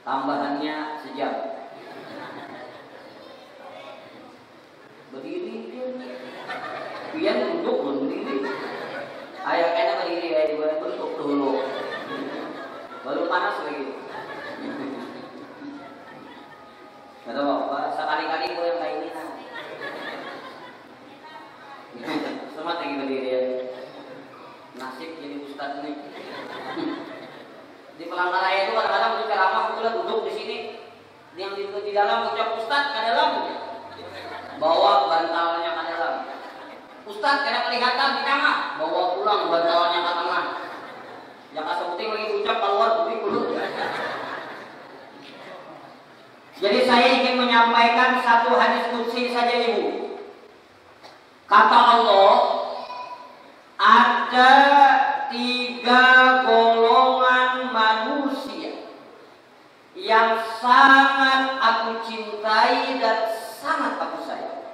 Tambahannya sejam. Berdiri pian duduk berdiri. Ayah panas lagi. Kata bapak, sekali-kali gue yang kayak ini nah. Selamat lagi berdiri ya. Nasib jadi ustadz nih. Di Palangkaraya itu kadang-kadang untuk ceramah kita duduk di sini, yang di dalam ucap ustadz ke dalam, bawa bantalnya ke dalam. Ustadz kada kelihatan di tengah, bawa pulang bantalnya ke tengah. Yang kasih putih lagi ucap keluar putih dulu. Jadi saya ingin menyampaikan satu hadis qudsi saja ibu. Kata Allah, ada 3 golongan manusia yang sangat aku cintai dan sangat aku sayang.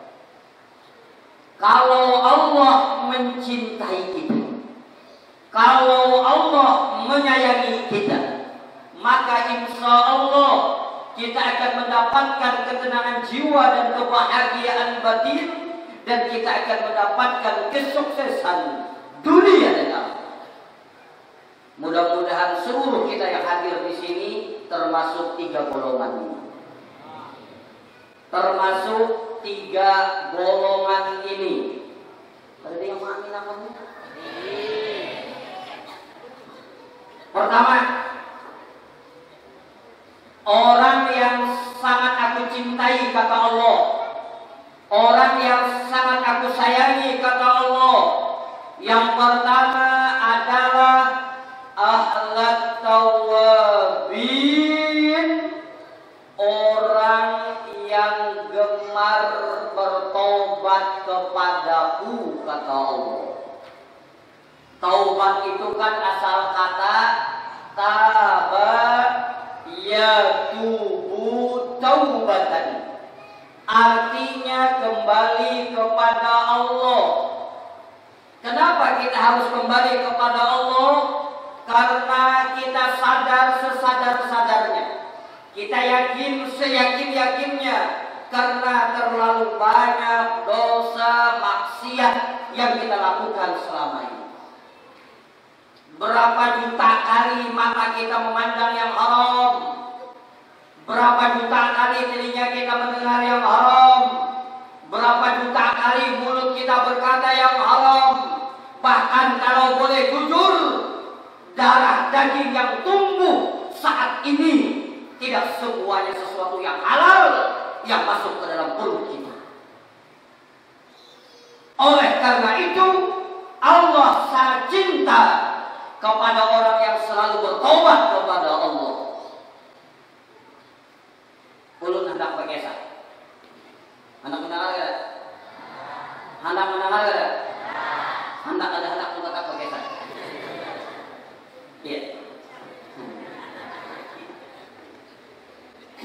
Kalau Allah mencintai kita, kalau Allah menyayangi kita, maka insya Allah kita akan mendapatkan ketenangan jiwa dan kebahagiaan batin, dan kita akan mendapatkan kesuksesan dunia dan akhirat. Mudah-mudahan seluruh kita yang hadir di sini termasuk 3 golongan ini. Termasuk 3 golongan ini. Ada yang mengamin namanya? Pertama, orang yang sangat aku cintai kata Allah, orang yang sangat aku sayangi kata Allah. Yang pertama adalah ahlat tawabin, orang yang gemar bertobat kepadaku kata Allah. Taubat itu kan asal kata taba yatubu taubatan, artinya kembali kepada Allah. Kenapa kita harus kembali kepada Allah? Karena kita sadar sesadar-sadarnya, kita yakin seyakin-yakinnya, karena terlalu banyak dosa maksiat yang kita lakukan selama ini. Berapa juta kali mata kita memandang yang haram, berapa juta kali telinga kita mendengar yang haram, berapa juta kali mulut kita berkata yang haram. Bahkan kalau boleh jujur, darah daging yang tumbuh saat ini tidak semuanya sesuatu yang halal yang masuk ke dalam perut kita. Oleh karena itu, Allah sangat cinta kepada orang yang selalu bertobat kepada Allah. Ulun hendak berkesah. Hendak mendengar ya? Hendak mendengar ya? Hendak ada hendak untuk tak berkesah. Iya.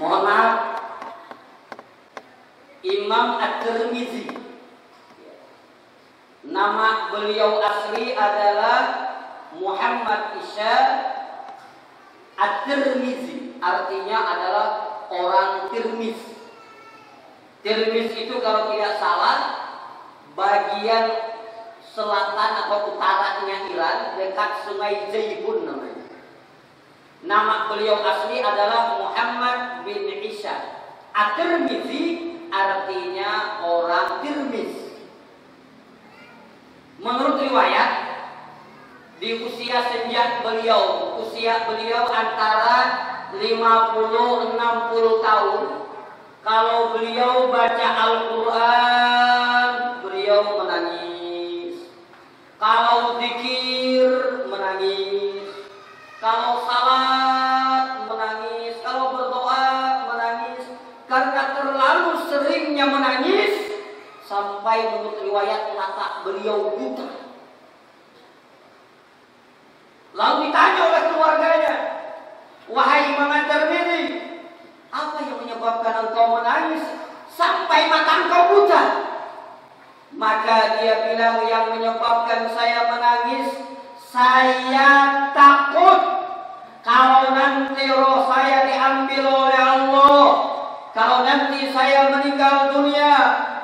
Mohon maaf, Imam At-Tirmizi, nama beliau asli adalah Muhammad Isya At-Tirmizi, artinya adalah orang Tirmiz. Tirmiz itu kalau tidak salah bagian selatan atau utaranya Iran, dekat Sungai Jaibun namanya. Nama beliau asli adalah Muhammad bin Isya At-Tirmizi, artinya orang Tirmiz. Menurut riwayat, di usia senja beliau, antara 50-60 tahun, kalau beliau baca Al-Quran, beliau menangis. Kalau zikir, menangis. Kalau salat, menangis. Kalau berdoa, menangis. Karena terlalu seringnya menangis, sampai menurut riwayat mata beliau buta. Lalu ditanya oleh keluarganya, wahai Imam At-Tirmizi, apa yang menyebabkan engkau menangis sampai mata engkau buta? Maka dia bilang, yang menyebabkan saya menangis, saya takut kalau nanti roh saya diambil oleh Allah, kalau nanti saya meninggal dunia,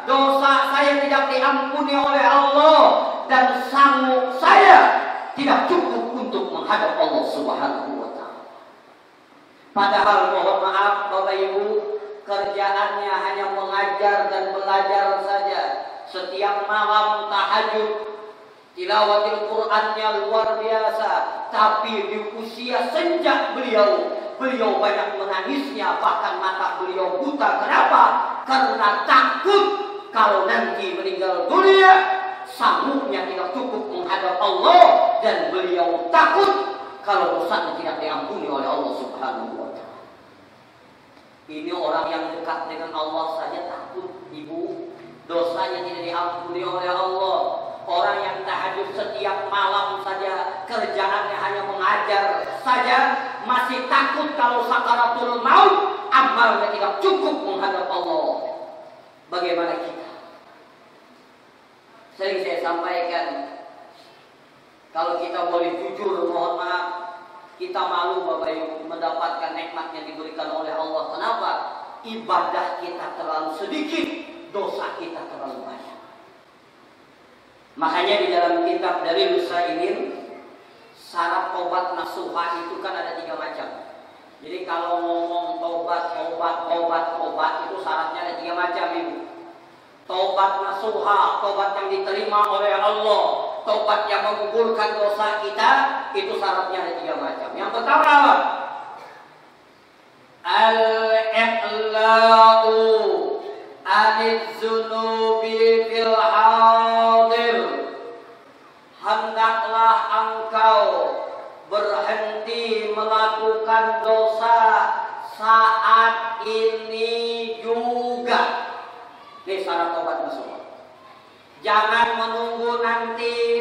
dosa saya tidak diampuni oleh Allah, dan sanggup saya tidak cukup untuk menghadap Allah Subhanahu wa Ta'ala. Padahal mohon maaf Bapak Ibu, kerjaannya hanya mengajar dan belajar saja. Setiap malam tahajud, tilawatil Qur'annya luar biasa. Tapi di usia senja beliau banyak menangisnya, bahkan mata beliau buta. Kenapa? Karena takut kalau nanti meninggal dunia sanggupnya tidak cukup menghadap Allah, dan beliau takut kalau dosanya tidak diampuni oleh Allah Subhanahu wa Ta'ala. Ini orang yang dekat dengan Allah saja takut, Ibu, dosanya tidak diampuni oleh Allah. Orang yang tahajud setiap malam saja, kerjaannya hanya mengajar saja, masih takut kalau sakaratul maut amalnya tidak cukup menghadap Allah. Bagaimana kita? Sering saya sampaikan, kalau kita boleh jujur, mohon maaf, kita malu Bapak Ibu mendapatkan nikmat yang diberikan oleh Allah. Kenapa? Ibadah kita terlalu sedikit, dosa kita terlalu banyak. Makanya di dalam kitab dari Nusaimin, syarat tobat nasuha itu kan ada 3 macam. Jadi kalau ngomong tobat itu syaratnya ada 3 macam, Ibu. Tobat nasuha, tobat yang diterima oleh Allah, tobat yang menggugurkan dosa kita, itu syaratnya ada 3 macam. Yang pertama apa? Al-i'la'u anidzunubi fil hadir. Hendaklah engkau berhenti melakukan dosa saat ini juga. Ini syarat tobat nasuha. Jangan menunggu nanti.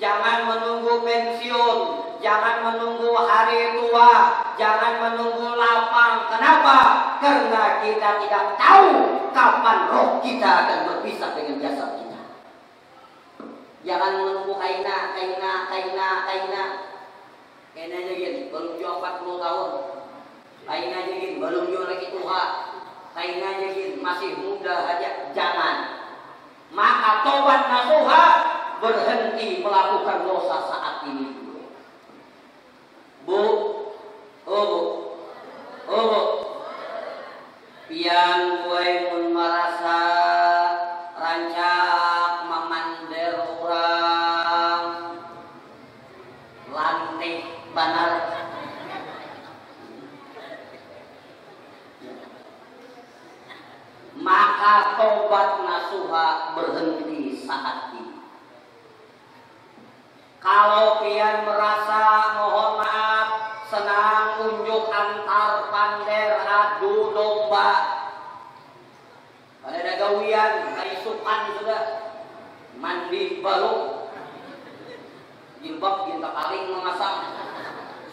Jangan menunggu pensiun. Jangan menunggu hari tua. Jangan menunggu lapang. Kenapa? Karena kita tidak tahu kapan roh kita akan berpisah dengan jasad kita. Jangan menunggu kaina. Kaina aja gini, belum juga 40 tahun. Kaina aja gini, belum juga lagi tua. Kaina aja gini, masih muda aja. Jangan. Maka tobat nasuha, berhenti melakukan dosa saat ini. Bu, pian gue mun merasa rancak mamander orang lantik banar. Maka tobat nasuha berhenti saat ini. Kalau pian merasa mohon maaf senang unjuk antar pander adu domba, ada gawian kaisukan sudah mandi balung jilbab ginta paling memasang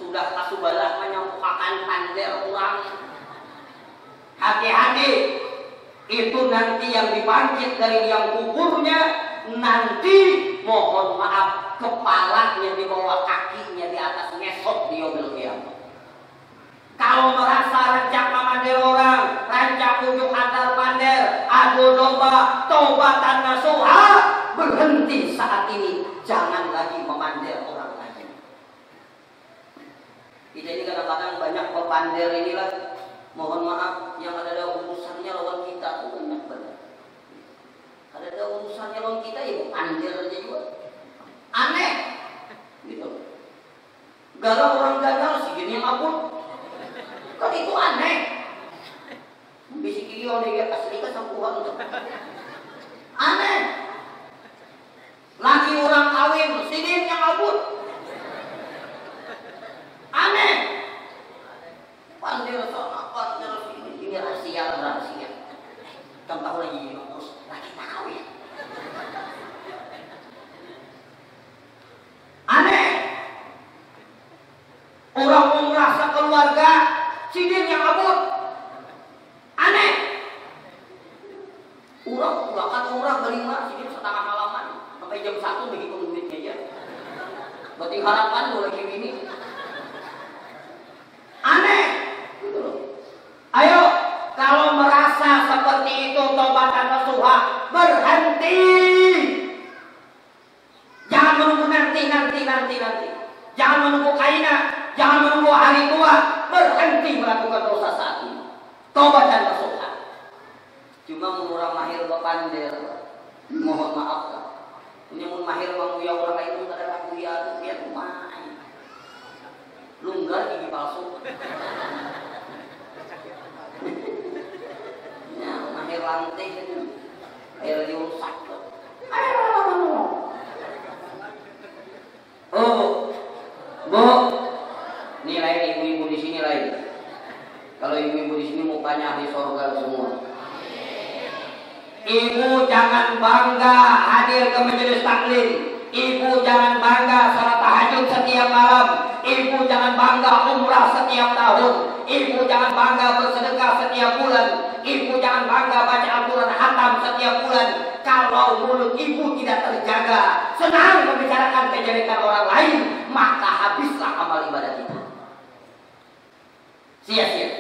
sudah kasubalah menyampaikan pander orang. Hati-hati, itu nanti yang dibangkit dari yang kuburnya, nanti mohon maaf kepalanya di bawah kakinya di atas ngesot di yaumil qiyamah. Kalau merasa rancak mamander orang, rancak unjuk antar pander, adu domba, tobatan nasuha, berhenti saat ini. Jangan lagi memander orang lain. Kita ini kadang-kadang banyak pepander inilah, mohon maaf, yang ada urusannya lawan kita tuh banyak banget. Ada urusannya lawan kita ya pander aja juga. Aneh gitu. Gagal orang gagal segini mabuk. Kan itu aneh. Bisik iyo nih asli kan sampuan tuh. Aneh. Lagi orang kawin sidin yang mabuk. Aneh. Pandir sama pandir ini rahasia. Contoh lagi terus lagi kawin. Aneh. Orang mau merasa keluarga sidin yang abut. Aneh. Orang berlima sidin setengah malaman sampai jam 1 begitu duitnya aja. Berarti harapan boleh kayak gini. Aneh. Gitu loh. Ayo, kalau merasa seperti itu tobatan nasuha, berhenti. Jangan menunggu nanti. Jangan menunggu kaina. Jangan menunggu hari tua, berhenti melakukan dosa saat ini. Tobat dan nasuha. Cuma murah mahir bepander, mohon maaf kan. Ini mun mahir manguya orang lain pun kada manguya dia tuh main. Lunggar gigi palsu. Ya, mahir lantai itu. Air diusak. Oh, Bu. Nilai ibu-ibu di sini lain. Kalau ibu-ibu di sini mukanya ahli surga semua. Ibu jangan bangga hadir ke majelis taklim. Ibu jangan bangga salat tahajud setiap malam. Ibu jangan bangga umrah setiap tahun. Ibu jangan bangga bersedekah setiap bulan. Ibu jangan bangga baca Al-Quran hatam setiap bulan. Kalau mulut ibu tidak terjaga, senang membicarakan kejelekan orang lain, maka habislah amal ibadah kita. Sia-sia.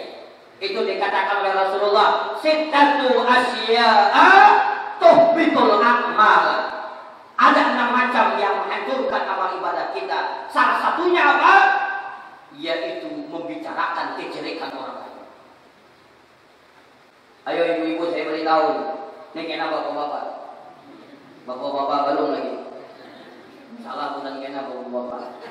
Itu dikatakan oleh Rasulullah, sittatu asya'a tuhbitul a'mal. Ada 6 macam yang menghancurkan amal ibadah kita. Salah satunya apa? Yaitu membicarakan kejelekan orang lain. Ayo ibu-ibu saya beritahu. Ini kena bapak-bapak. Bapak-bapak belum lagi. Salah bukan kena bapak-bapak.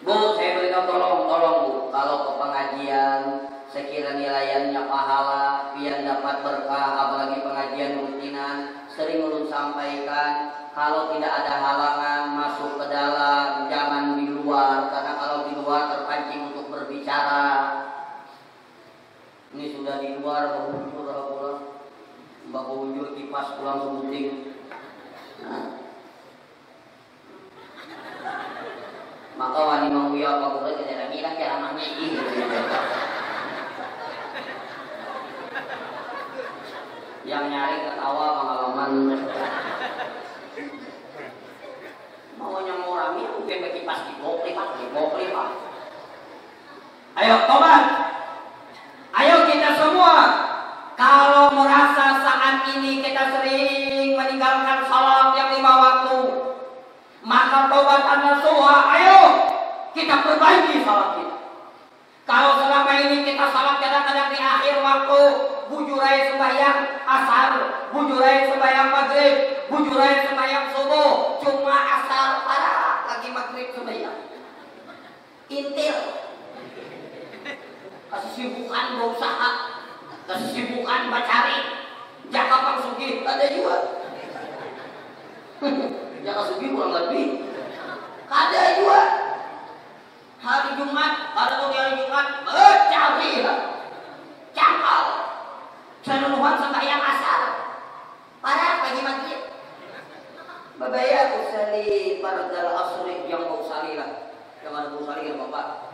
Bu, saya beritahu tolong Bu, kalau ke pengajian sekiranya nilainya pahala, pian dapat berkah, apalagi pengajian rutinan, sering ulun sampaikan, kalau tidak ada halangan masuk ke dalam, jangan di luar, karena kalau di luar terpancing untuk berbicara. Ini sudah di luar, bawa unjur kipas pulang sebuting. Nah. Maka wani manguya apa boleh kita bilang ceramahnya ini. Yang nyari ketawa pengalaman. Maunya mau rame mungkin bagi pas di bokli pak. Ayo tobat. Ayo kita semua. Kalau merasa saat ini kita sering meninggalkan salat yang 5 waktu, maka taubat nasuha, ayo kita perbaiki salat kita. Kalau selama ini kita salat kadang-kadang di akhir waktu, bujurai sembahyang asar, bujurai sembahyang maghrib, bujurai sembahyang subuh, cuma asar parah lagi maghrib sembahyang. Intil. Kesibukan berusaha, kesibukan mencari, jaka pangsugi ada juga. Jaka sugi kurang lebih ada juga. Hari Jumat, ada hari Jumat cari cangkal seluruhan sembahyang asar parah pagi maghrib babaya usali fardal asri yang mau usali lah yang ada usali ya bapak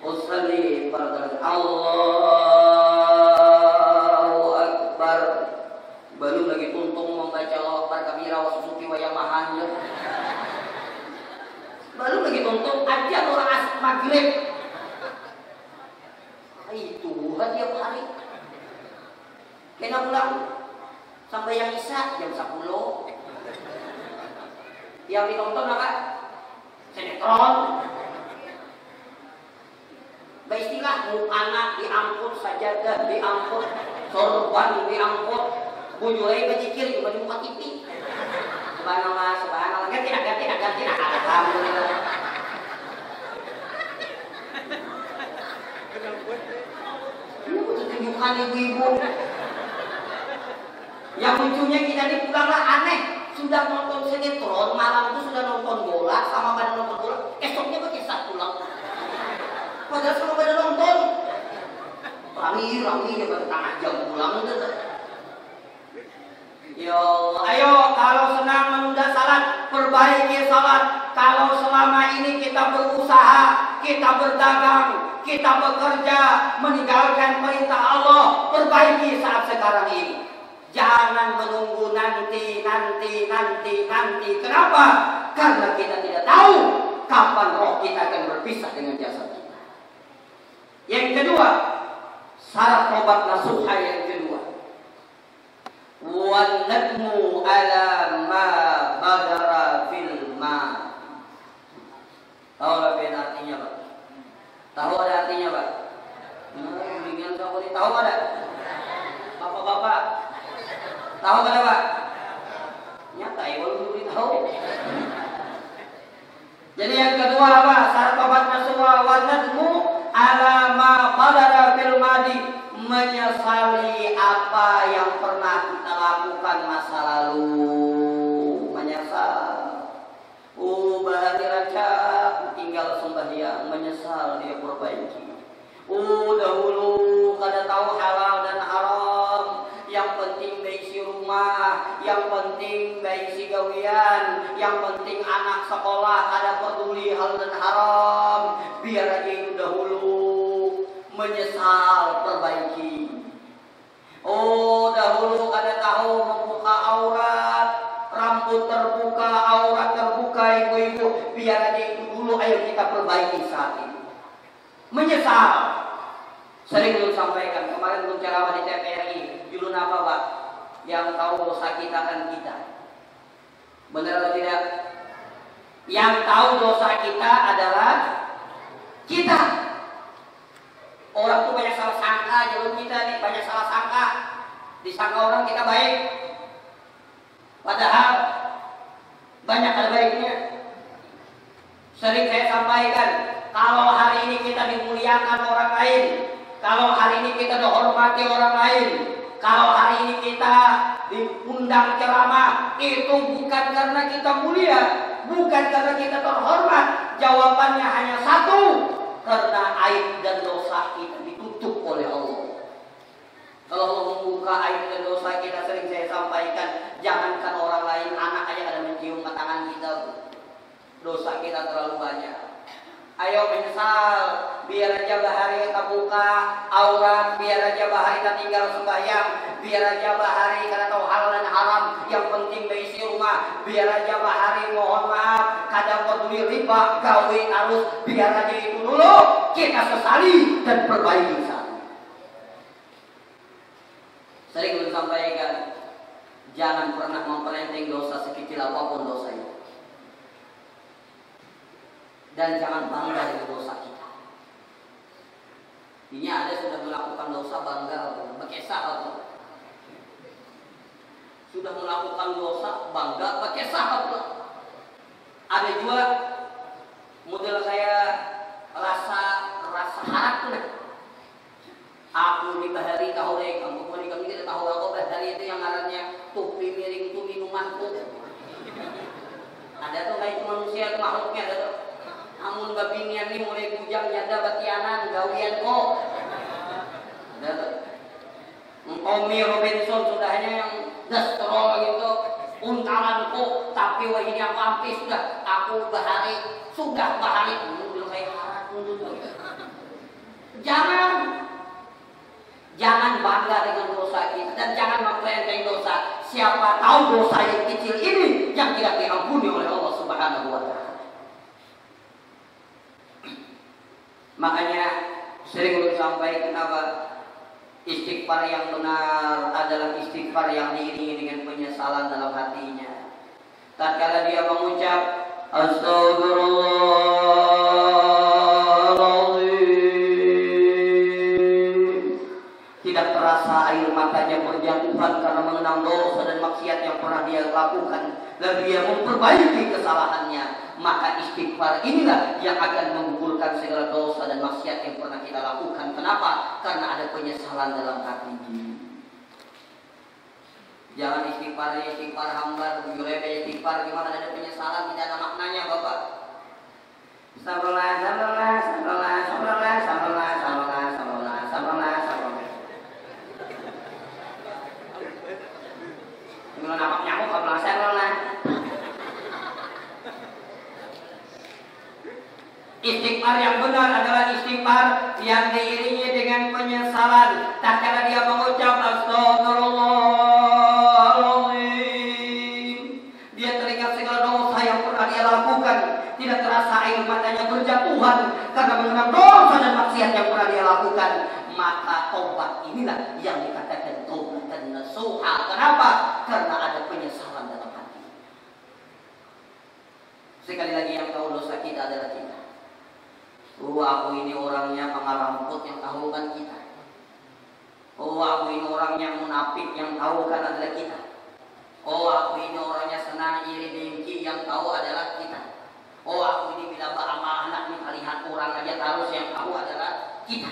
usali fardal Allahu Akbar belum lagi tuntung membaca Allah Akbar kabira wa susuki wa yamahan belum lagi tuntung aja orang asar maghrib itu tiap hari kena pulang sampai yang isya jam 10 yang ditonton apa? Sinetron beristilah anak diangkut sajadah diangkut sorban diangkut bujulai berzikir juga di muka TV subhanallah ganti alhamdulillah ini untuk tunjukkan ibu-ibu yang lucunya kita di pulanglah aneh sudah nonton sinetron malam itu sudah nonton bola sama pada nonton bola esoknya pakai satu pulang padahal sama pada nonton rami ya bertengah jam pulang yo ayo kalau senang menunda salat perbaiki salat kalau selama ini kita berusaha kita berdagang kita bekerja meninggalkan perintah Allah perbaiki saat sekarang ini. Jangan menunggu nanti. Kenapa? Karena kita tidak tahu kapan roh kita akan berpisah dengan jasad kita. Yang kedua, syarat tobat nasuha yang kedua. Wan nadmu ala ma badara fil ma. Tahu lebih artinya Tahu kan Pak? Nyata ya belum tahu. Jadi yang kedua apa? Syarat tobatnya semua wanadmu ala ma qadara fil madi, menyesali apa yang pernah kita lakukan masa lalu. Menyesal. Bahari raja tinggal sembahyang, menyesal dia perbaiki. Dahulu kada tahu halal dan haram, yang penting isi rumah, yang penting isi gawian, yang penting anak sekolah, kada peduli hal dan haram, biar aja itu dahulu. Menyesal perbaiki. Dahulu kada tahu membuka aurat, rambut terbuka, aurat terbuka, ibu-ibu, biar aja itu dulu, ayo kita perbaiki saat ini. Menyesal. Sering belum sampaikan, kemarin belum ceramah di TVRI, judul apa Pak? Yang tahu dosa kita kan kita. Benar atau tidak? Yang tahu dosa kita adalah kita. Orang tuh banyak salah sangka, jalur kita nih banyak salah sangka. Disangka orang kita baik, padahal banyak hal baiknya. Sering saya sampaikan, kalau hari ini kita dimuliakan orang lain, kalau hari ini kita dihormati orang lain, kalau hari ini kita diundang ceramah, itu bukan karena kita mulia, bukan karena kita terhormat. Jawabannya hanya satu, karena aib dan dosa kita ditutup oleh Allah. Kalau Allah membuka aib dan dosa kita, sering saya sampaikan, jangankan orang lain, anak aja ada mencium ke tangan kita. Dosa kita terlalu banyak. Ayo menyesal, biar aja bahari kita buka aurat, biar aja bahari kita tinggal sembahyang, biar aja bahari kita tahu halal dan haram, yang penting beisi rumah, biar aja bahari mohon maaf, kadang peduli riba, gawe arus, biar aja itu dulu kita sesali dan perbaiki sana. Sering disampaikan, jangan pernah memperenteng dosa sekecil apapun dosa itu. Dan jangan bangga dengan dosa kita. Ini ada sudah melakukan dosa bangga, berkesah atau sudah melakukan dosa bangga, berkesah atau ada juga model saya rasa harap tuh. Aku di bahari tahu deh, kamu kami kita tahu aku bahari itu yang ngarannya topi miring itu minumanku. Ada tuh kayak manusia itu makhluknya ada tuh. Amun babinian nih mulai bujang nyada batianan gawian kok. Tommy Robinson sudahnya yang dastrol gitu, untalan kok, tapi wah ini aku ampi sudah, aku bahari, sudah bahari, belum kayak harap dulu. Jangan bangga dengan dosa kita dan jangan memperenteng dosa. Siapa tahu dosa yang kecil ini yang tidak diampuni oleh Allah Subhanahu wa Ta'ala. Makanya sering lu sampaikan apa? Istighfar yang benar adalah istighfar yang diiringi dengan penyesalan dalam hatinya. Tatkala dia mengucap Astagfirullahaladzim, tidak terasa air matanya berjatuhan karena mengenang dosa dan maksiat yang pernah dia lakukan, dan dia memperbaiki kesalahannya. Maka istighfar inilah yang akan menggugurkan segala dosa dan maksiat yang pernah kita lakukan. Kenapa? Karena ada penyesalan dalam hati. Jangan istighfar hambar, bujurnya istighfar gimana ada penyesalan, tidak ada maknanya Bapak. Sabarlah. Gimana nampak nyamuk kalau sabarlah. Istighfar yang benar adalah istighfar yang diiringi dengan penyesalan. Tatkala dia mengucap Astagfirullahaladzim, dia teringat segala dosa yang pernah dia lakukan. Tidak terasa air matanya berjatuhan karena mengenang dosa dan maksiat yang pernah dia lakukan. Maka tobat inilah yang dikatakan tobat dan nasuha. Kenapa? Karena ada penyesalan dalam hati. Sekali lagi yang tahu dosa kita adalah kita. Aku ini orangnya pengaramput yang tahu kan kita. Aku ini orang yang munafik yang tahu kan adalah kita. Oh, aku ini orangnya senang iri dengki, yang tahu adalah kita. Oh, aku ini bila beramal anak melihat orang aja terus, yang tahu adalah kita.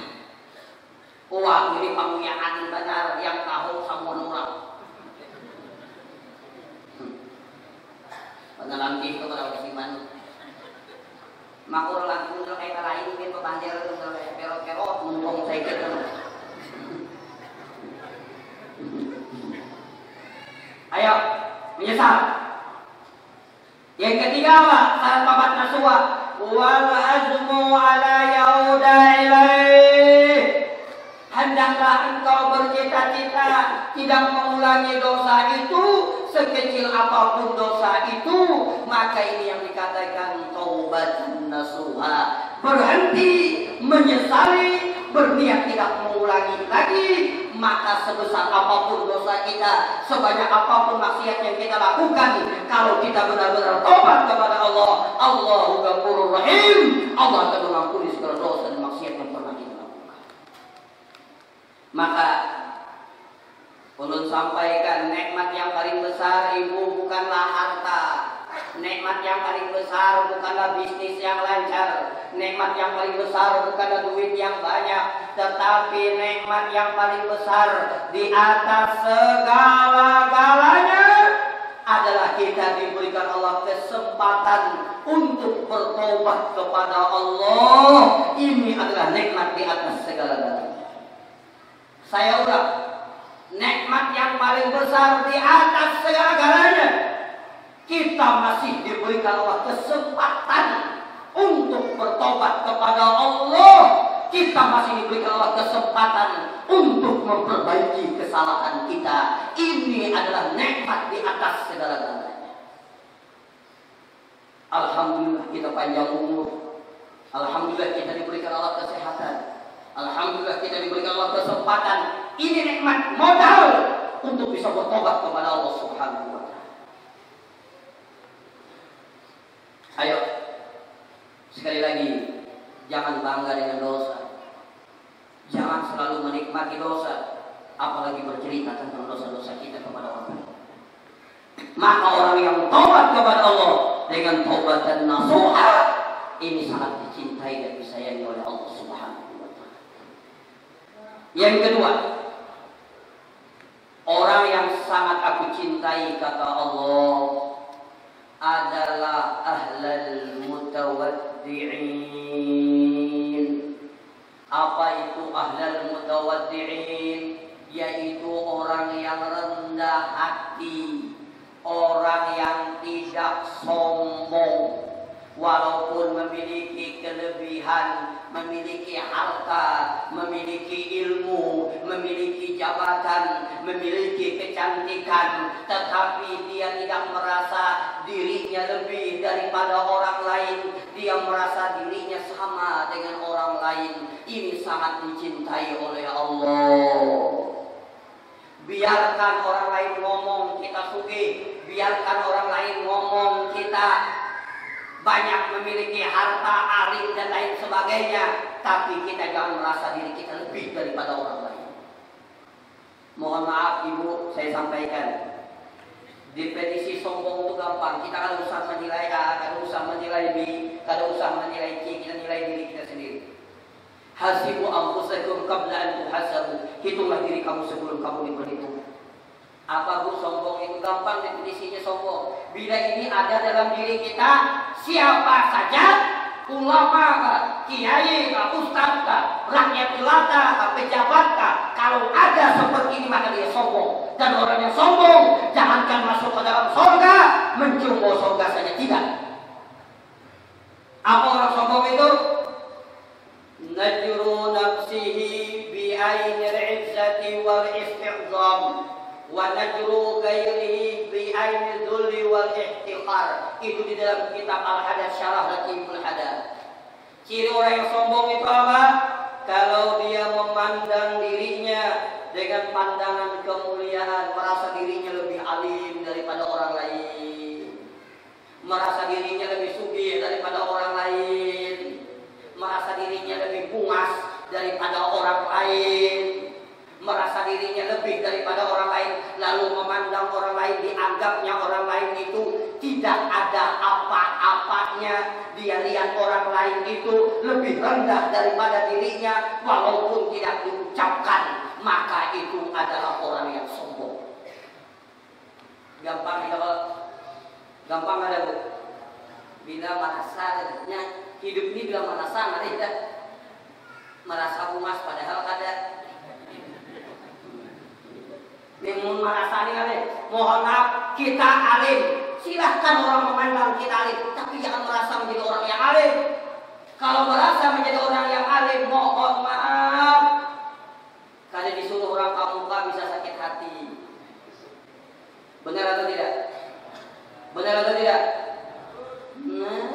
Oh, aku ini pemuyaan benar, yang tahu semua orang. Nanti itu kalau disiman makur langsung kayak lain mungkin pebanjir perot-perot mumpung saya gitu. Ayo menyesal. Yang ketiga apa? Saat papat naswa wal azmu ala yauda ilaih. Hendaklah engkau bercita-cita tidak mengulangi dosa itu, sekecil apapun dosa itu. Maka ini yang dikatakan taubatun nasuha. Berhenti, menyesali, berniat tidak mengulangi lagi. Maka sebesar apapun dosa kita, sebanyak apapun maksiat yang kita lakukan, kalau kita benar-benar tobat kepada Allah, Allahu Ghafurur Rahim, Allah akan mengampuni segala dosa dan maksiat yang pernah kita lakukan. Maka ulun sampaikan, nikmat yang paling besar ibu bukanlah harta. Nikmat yang paling besar bukanlah bisnis yang lancar. Nikmat yang paling besar bukanlah duit yang banyak. Tetapi nikmat yang paling besar di atas segala-galanya adalah kita diberikan Allah kesempatan untuk bertobat kepada Allah. Ini adalah nikmat di atas segala-galanya. Saya ulang, nikmat yang paling besar di atas segala-galanya, kita masih diberikan Allah kesempatan untuk bertobat kepada Allah. Kita masih diberikan Allah kesempatan untuk memperbaiki kesalahan kita. Ini adalah nikmat di atas segala-galanya. Alhamdulillah kita panjang umur. Alhamdulillah kita diberikan Allah kesehatan. Alhamdulillah kita diberikan Allah kesempatan. Ini nikmat modal untuk bisa bertobat kepada Allah Subhanahu wa Ta'ala. Ayo, sekali lagi, jangan bangga dengan dosa. Jangan selalu menikmati dosa, apalagi bercerita tentang dosa-dosa kita kepada orang lain. Maka orang yang taubat kepada Allah dengan taubat dan nasuha, ini sangat dicintai dan disayangi oleh Allah Subhanahu wa Ta'ala. Yang kedua, orang yang sangat aku cintai kata Allah adalah ahlal mutawaddi'in. Apa itu ahlal mutawaddi'in? Yaitu orang yang rendah hati, orang yang tidak sombong, walaupun memiliki kelebihan, memiliki harta, memiliki ilmu, memiliki jabatan, memiliki kecantikan, tetapi dia tidak merasa dirinya lebih daripada orang lain. Dia merasa dirinya sama dengan orang lain. Ini sangat dicintai oleh Allah. Biarkan orang lain ngomong kita sugih, biarkan orang lain ngomong kita banyak memiliki harta, alim dan lain sebagainya, tapi kita jangan merasa diri kita lebih daripada orang lain. Mohon maaf ibu, saya sampaikan, definisi sombong itu gampang. Kita kan usah menilai A, kan usah menilai B, kan usah menilai C, kita nilai diri kita sendiri. Hasibu anfusakum qabla an tuhasabu. Hitunglah diri kamu sebelum kamu diperhitung. Apa bu sombong itu? Gampang definisinya sombong. Bila ini ada dalam diri kita, siapa saja, ulama, kiai, ustaz, rakyat jelata, pejabat, kalau ada seperti ini maka dia sombong. Dan orang yang sombong jangankan masuk ke dalam surga, mencium bau surga saja tidak. Apa orang sombong itu? Najru nafsihi bi'ainil izzati wal isti'zam wa najru ghairihi bi'ainil dhulli wal ihtiqar. Itu di dalam kitab Al-Hadad Syarah Latiful Hadad. Ciri orang yang sombong itu apa? Kalau dia memandang dirinya dengan pandangan kemuliaan, merasa dirinya lebih alim daripada orang lain, merasa dirinya lebih sugih daripada orang lain, merasa dirinya lebih puas daripada orang lain, merasa dirinya lebih daripada orang lain, lalu memandang orang lain, dianggapnya orang lain itu tidak ada apa-apanya. Dia lihat orang lain itu lebih rendah daripada dirinya, walaupun tidak diucapkan, maka itu adalah orang yang sombong. Gampang tidak? Gampang ada bu? Bila merasa hidup ini bila merasa ada merasa pumas padahal ada. Namun merasa ini kali, mohon maaf, kita alim. Silahkan orang memandang kita alim, tapi jangan merasa menjadi orang yang alim. Kalau merasa menjadi orang yang alim, mohon maaf, kalian disuruh orang pramuka bisa sakit hati. Benar atau tidak? Benar atau tidak? Nah,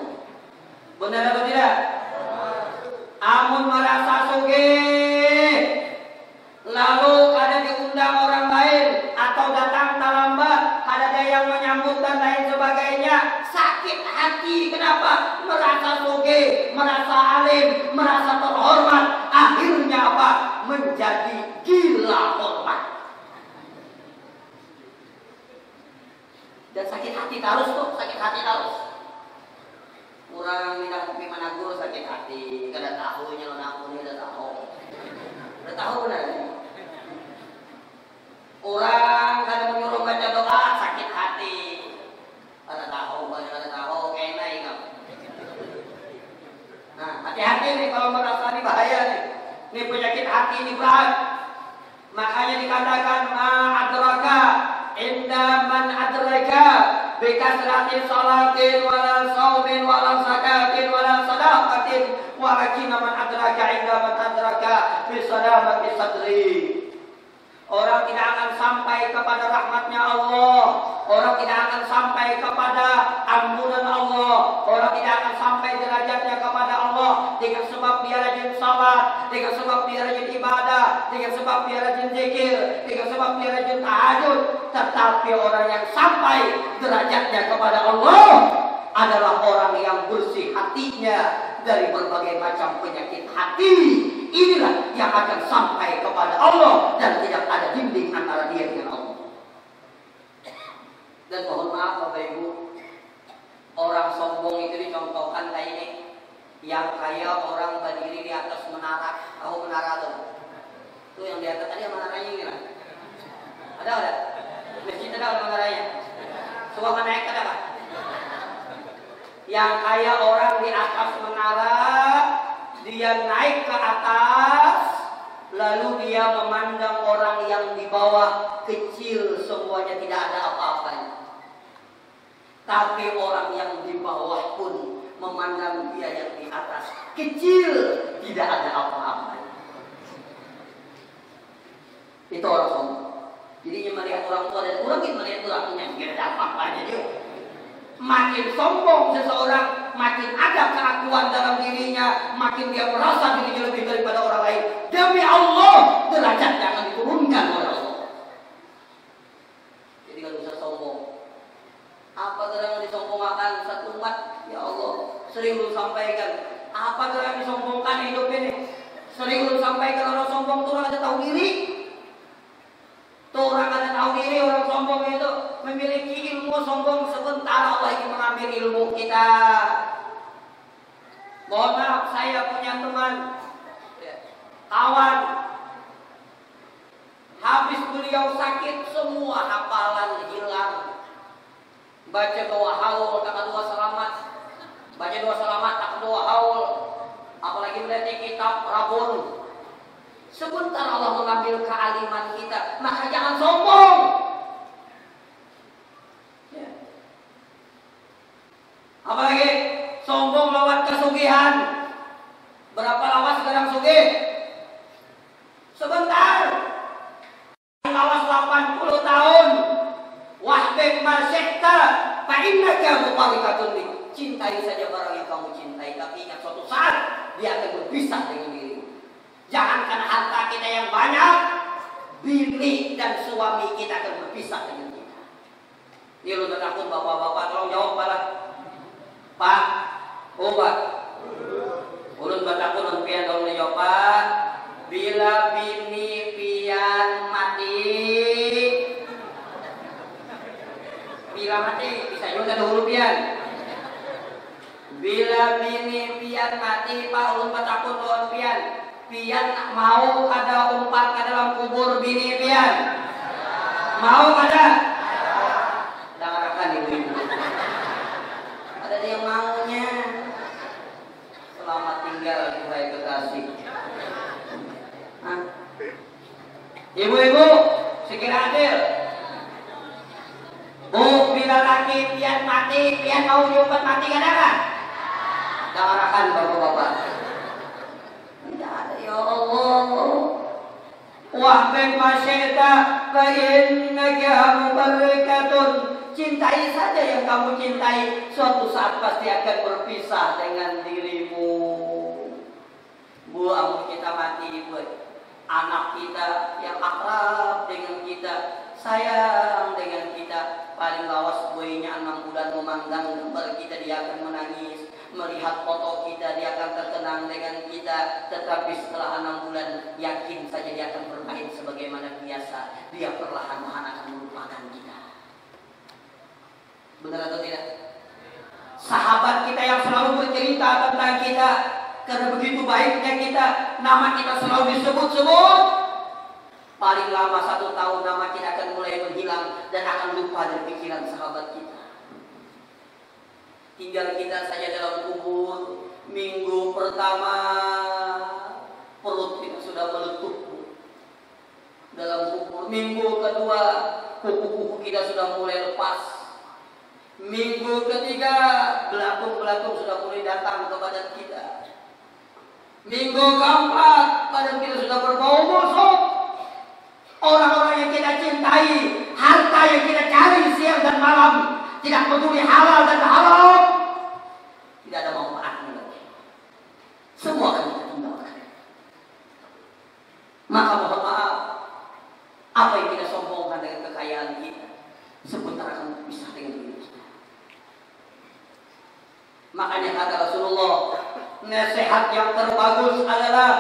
benar atau tidak? Amun merasa sugih, lalu ada diundang orang lain atau datang terlambat, ada yang menyambut dan lain sebagainya, sakit hati. Kenapa? Merasa sugih, merasa alim, merasa terhormat. Akhirnya apa? Menjadi gila hormat. Dan sakit hati terus tuh, sakit hati terus. Kurang minta kopi Managul sakit hati, kada tahunya lo namun udah tahu benar. Orang kada menyuruh baca doa sakit hati, kada tahu kena ingat. Nah, hati-hati nih kalau merasa ini bahaya nih. Ini penyakit hati ini berat. Makanya dikatakan ma'adraka inda man adraka bikasratin salatin wala saumin wala zakatin wala sadaqatin walakina man adraka inda man adraka bisalamati sadri. Orang tidak akan sampai kepada rahmatnya Allah. Orang tidak akan sampai kepada ampunan Allah. Orang tidak akan sampai derajatnya kepada Allah dengan sebab dia rajin salat, dengan sebab dia rajin ibadah, dengan sebab dia rajin zikir, dengan sebab dia rajin tahajud. Tetapi orang yang sampai derajatnya kepada Allah adalah orang yang bersih hatinya dari berbagai macam penyakit hati. Inilah yang akan sampai kepada Allah dan tidak ada dinding antara dia dengan Allah. Dan mohon maaf Bapak Ibu, orang sombong itu dicontohkan kayak ini, yang kayak orang berdiri di atas menara. Tahu menara tuh? Itu yang di atas tadi menaranya ini lah. Ada? Masjid ada menaranya. Suara naik ada Pak? Yang kayak orang di atas menara, dia naik ke atas, lalu dia memandang orang yang di bawah kecil, semuanya tidak ada apa-apanya. Tapi orang yang di bawah pun memandang dia yang di atas kecil, tidak ada apa-apanya. Itu orang sombong. Jadi melihat orang tua dan orang ini melihat orang yang tidak ada apa-apanya juga. Makin sombong seseorang, makin ada keakuan dalam dirinya, makin dia merasa dirinya lebih daripada orang lain. Demi Allah, derajatnya akan diturunkan oleh Allah. Jadi kalau bisa sombong, apa yang disombongkan satu umat? Ya Allah, sering lu sampaikan. Apa yang disombongkan hidup ini? Sering lu sampaikan orang sombong tuh orang ada tahu diri. Tuh orang ada tahu diri, orang sombong itu memiliki ilmu, sombong sebentar Allah ingin mengambil ilmu kita. Mohon maaf, saya punya teman, kawan, habis beliau sakit semua hafalan hilang. Baca doa haul, tak doa selamat. Baca doa selamat, tak doa haul. Apalagi melihat kitab Rabun. Sebentar Allah mengambil kealiman kita, maka jangan sombong. Ya. Apalagi sombong lawan kesugihan. Berapa lawas sekarang sugih? Sebentar. Lawas 80 tahun. Wahbib masyikta fa innaka mutarikatun bi. Cintai saja barang yang kamu cintai, tapi ingat suatu saat dia akan berpisah dengan diri. Jangan karena harta kita yang banyak, bini dan suami kita akan berpisah dengan kita. Ini lu takut bapak-bapak, tolong jawab Pak. Oh Pak. Ulun bertakut untuk pian tolong jawab Pak. Bila bini pian Bila bini pian mati Pak ulun patakun lawan pian. Pian mau kada umpat ke dalam kubur bini pian? Mau kada? Dengarkan ibu-ibu. Ada yang maunya. Selamat tinggal wahai kekasih. Ibu-ibu, sekira adil. Bu, bila laki pian mati, pian mau diumpat mati kada kan? Dengarkan bapak-bapak. Tidak ada ya Allah. Wahbib masyita fa innaka mubarrikatun. Cintai saja yang kamu cintai, suatu saat pasti akan berpisah dengan dirimu. Bu, amun kita mati, Bu, anak kita yang akrab dengan kita, sayang dengan kita, paling lawas buinya 6 bulan memandang gambar kita, dia akan menangis. Melihat foto kita, dia akan terkenang dengan kita. Tetapi setelah 6 bulan, yakin saja dia akan bermain sebagaimana biasa. Dia perlahan-lahan akan melupakan kita. Benar atau tidak? Sahabat kita yang selalu bercerita tentang kita, karena begitu baiknya kita, nama kita selalu disebut-sebut. Paling lama 1 tahun nama kita akan mulai menghilang dan akan lupa dari pikiran sahabat kita. Tinggal kita saja dalam kubur. Minggu pertama perut kita sudah meletup dalam kubur. Minggu kedua kuku-kuku kita sudah mulai lepas. Minggu ketiga belatung-belatung sudah mulai datang ke badan kita. Minggu keempat badan kita sudah berbau busuk. Orang-orang yang kita cintai, harta yang kita cari siang dan malam, tidak peduli halal dan haram, tidak ada manfaatnya lagi. Semua akan kita tinggalkan. Maka mohon maaf, apa yang kita sombongkan dengan kekayaan kita, sebentar akan berpisah dengan diri kita. Makanya kata Rasulullah, nasihat yang terbagus adalah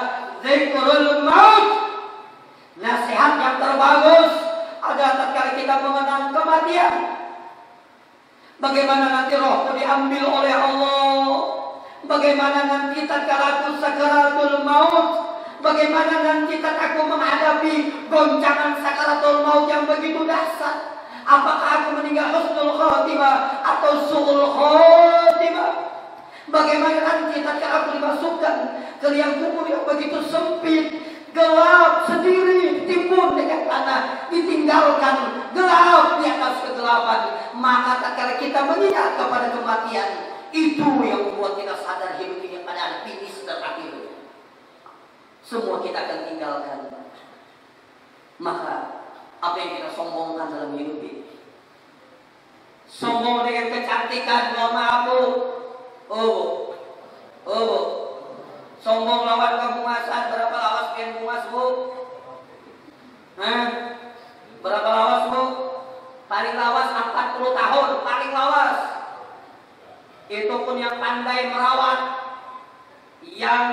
zikrul maut. Nasihat yang terbagus adalah tatkala kita mengenang kematian. Bagaimana nanti rohku diambil oleh Allah? Bagaimana nanti tatkala aku sakaratul maut? Bagaimana nanti tatkala aku menghadapi goncangan sakaratul maut yang begitu dahsyat? Apakah aku meninggal husnul khatimah atau su'ul khatimah? Bagaimana nanti tatkala aku dimasukkan ke liang kubur yang begitu sempit, gelap, sendiri, timbun dengan tanah, ditinggalkan, gelap di atas kegelapan. Maka tatkala kita mengingat kepada kematian, itu yang membuat kita sadar hidup ini pada finish dan akhir. Semua kita akan tinggalkan. Maka apa yang kita sombongkan dalam hidup ini? Sombong dengan kecantikan, mohon maaf Bu. Sombong lawan kemuasan, berapa lawas pian muas Bu? Berapa lawas Bu? Paling lawas 40 tahun, paling lawas. Itu pun yang pandai merawat, yang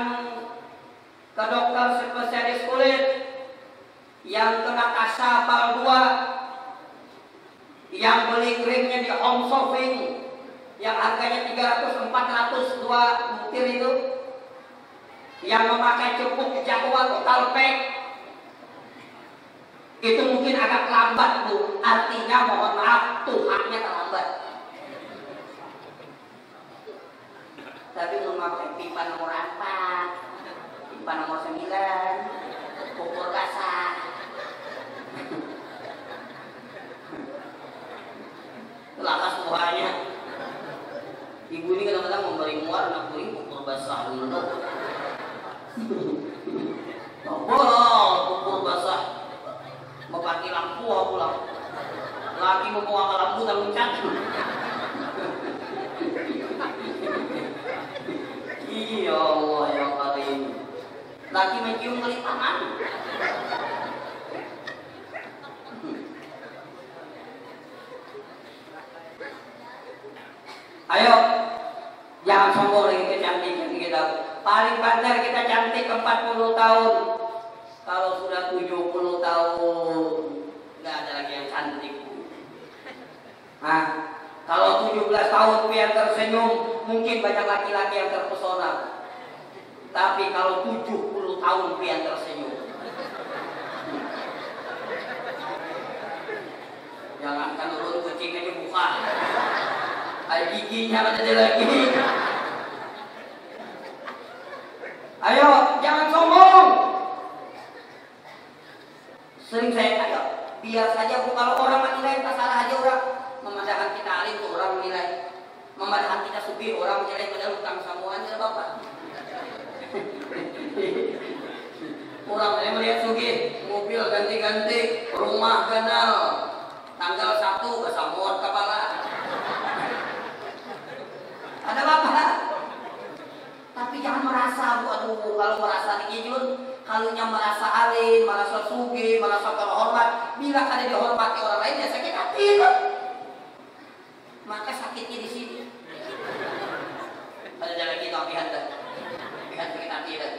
ke dokter spesialis kulit, yang kena kasapal 2, yang beli krimnya di home shopping, yang harganya 300-400 2 butir itu, yang memakai cukup Jawa total pack, itu mungkin agak lambat Bu. Artinya mohon maaf, Tuhannya terlambat. Tapi memakai pipa nomor 4, pipa nomor 9, pupur basah. Lakas buahnya. Ibu ini kadang-kadang memberi muar anak kuring pupur basah dulu. Pupur basah. Mempaki lampu pulang. Lagi membawa lampu dan mencat. Ya Allah ya Karim. Lagi mencium kelipangan. Ayo, jangan sombong lagi kecantikan kita. Paling banter kita cantik 40 tahun. Kalau sudah 70 tahun, nggak ada lagi yang cantik. Kalau 17 tahun pian tersenyum, mungkin banyak laki-laki yang terpesona. Tapi kalau 70 tahun pian tersenyum, jangankan urut kucingnya dibuka, ada giginya ada lagi. Ayo, jangan sombong. Sering saya ayo, biar saja Bu, kalau orang menilai tak salah aja orang. Memandangkan kita alim tuh orang menilai, memandangkan kita supir orang menilai padahal hutang samuan ya Bapak. Orang melihat supir, mobil ganti-ganti, rumah ganal, tanggal 1 ke samuan kepala. Ada Bapak. Tapi jangan merasa Bu, aduh kalau merasa dikijun, kalunya merasa alim, merasa sugih, merasa terhormat, bila ada dihormati orang lain ya sakit hati itu. Maka sakitnya di sini. Ada lagi tapi Anda. Lihat sakit hati dah.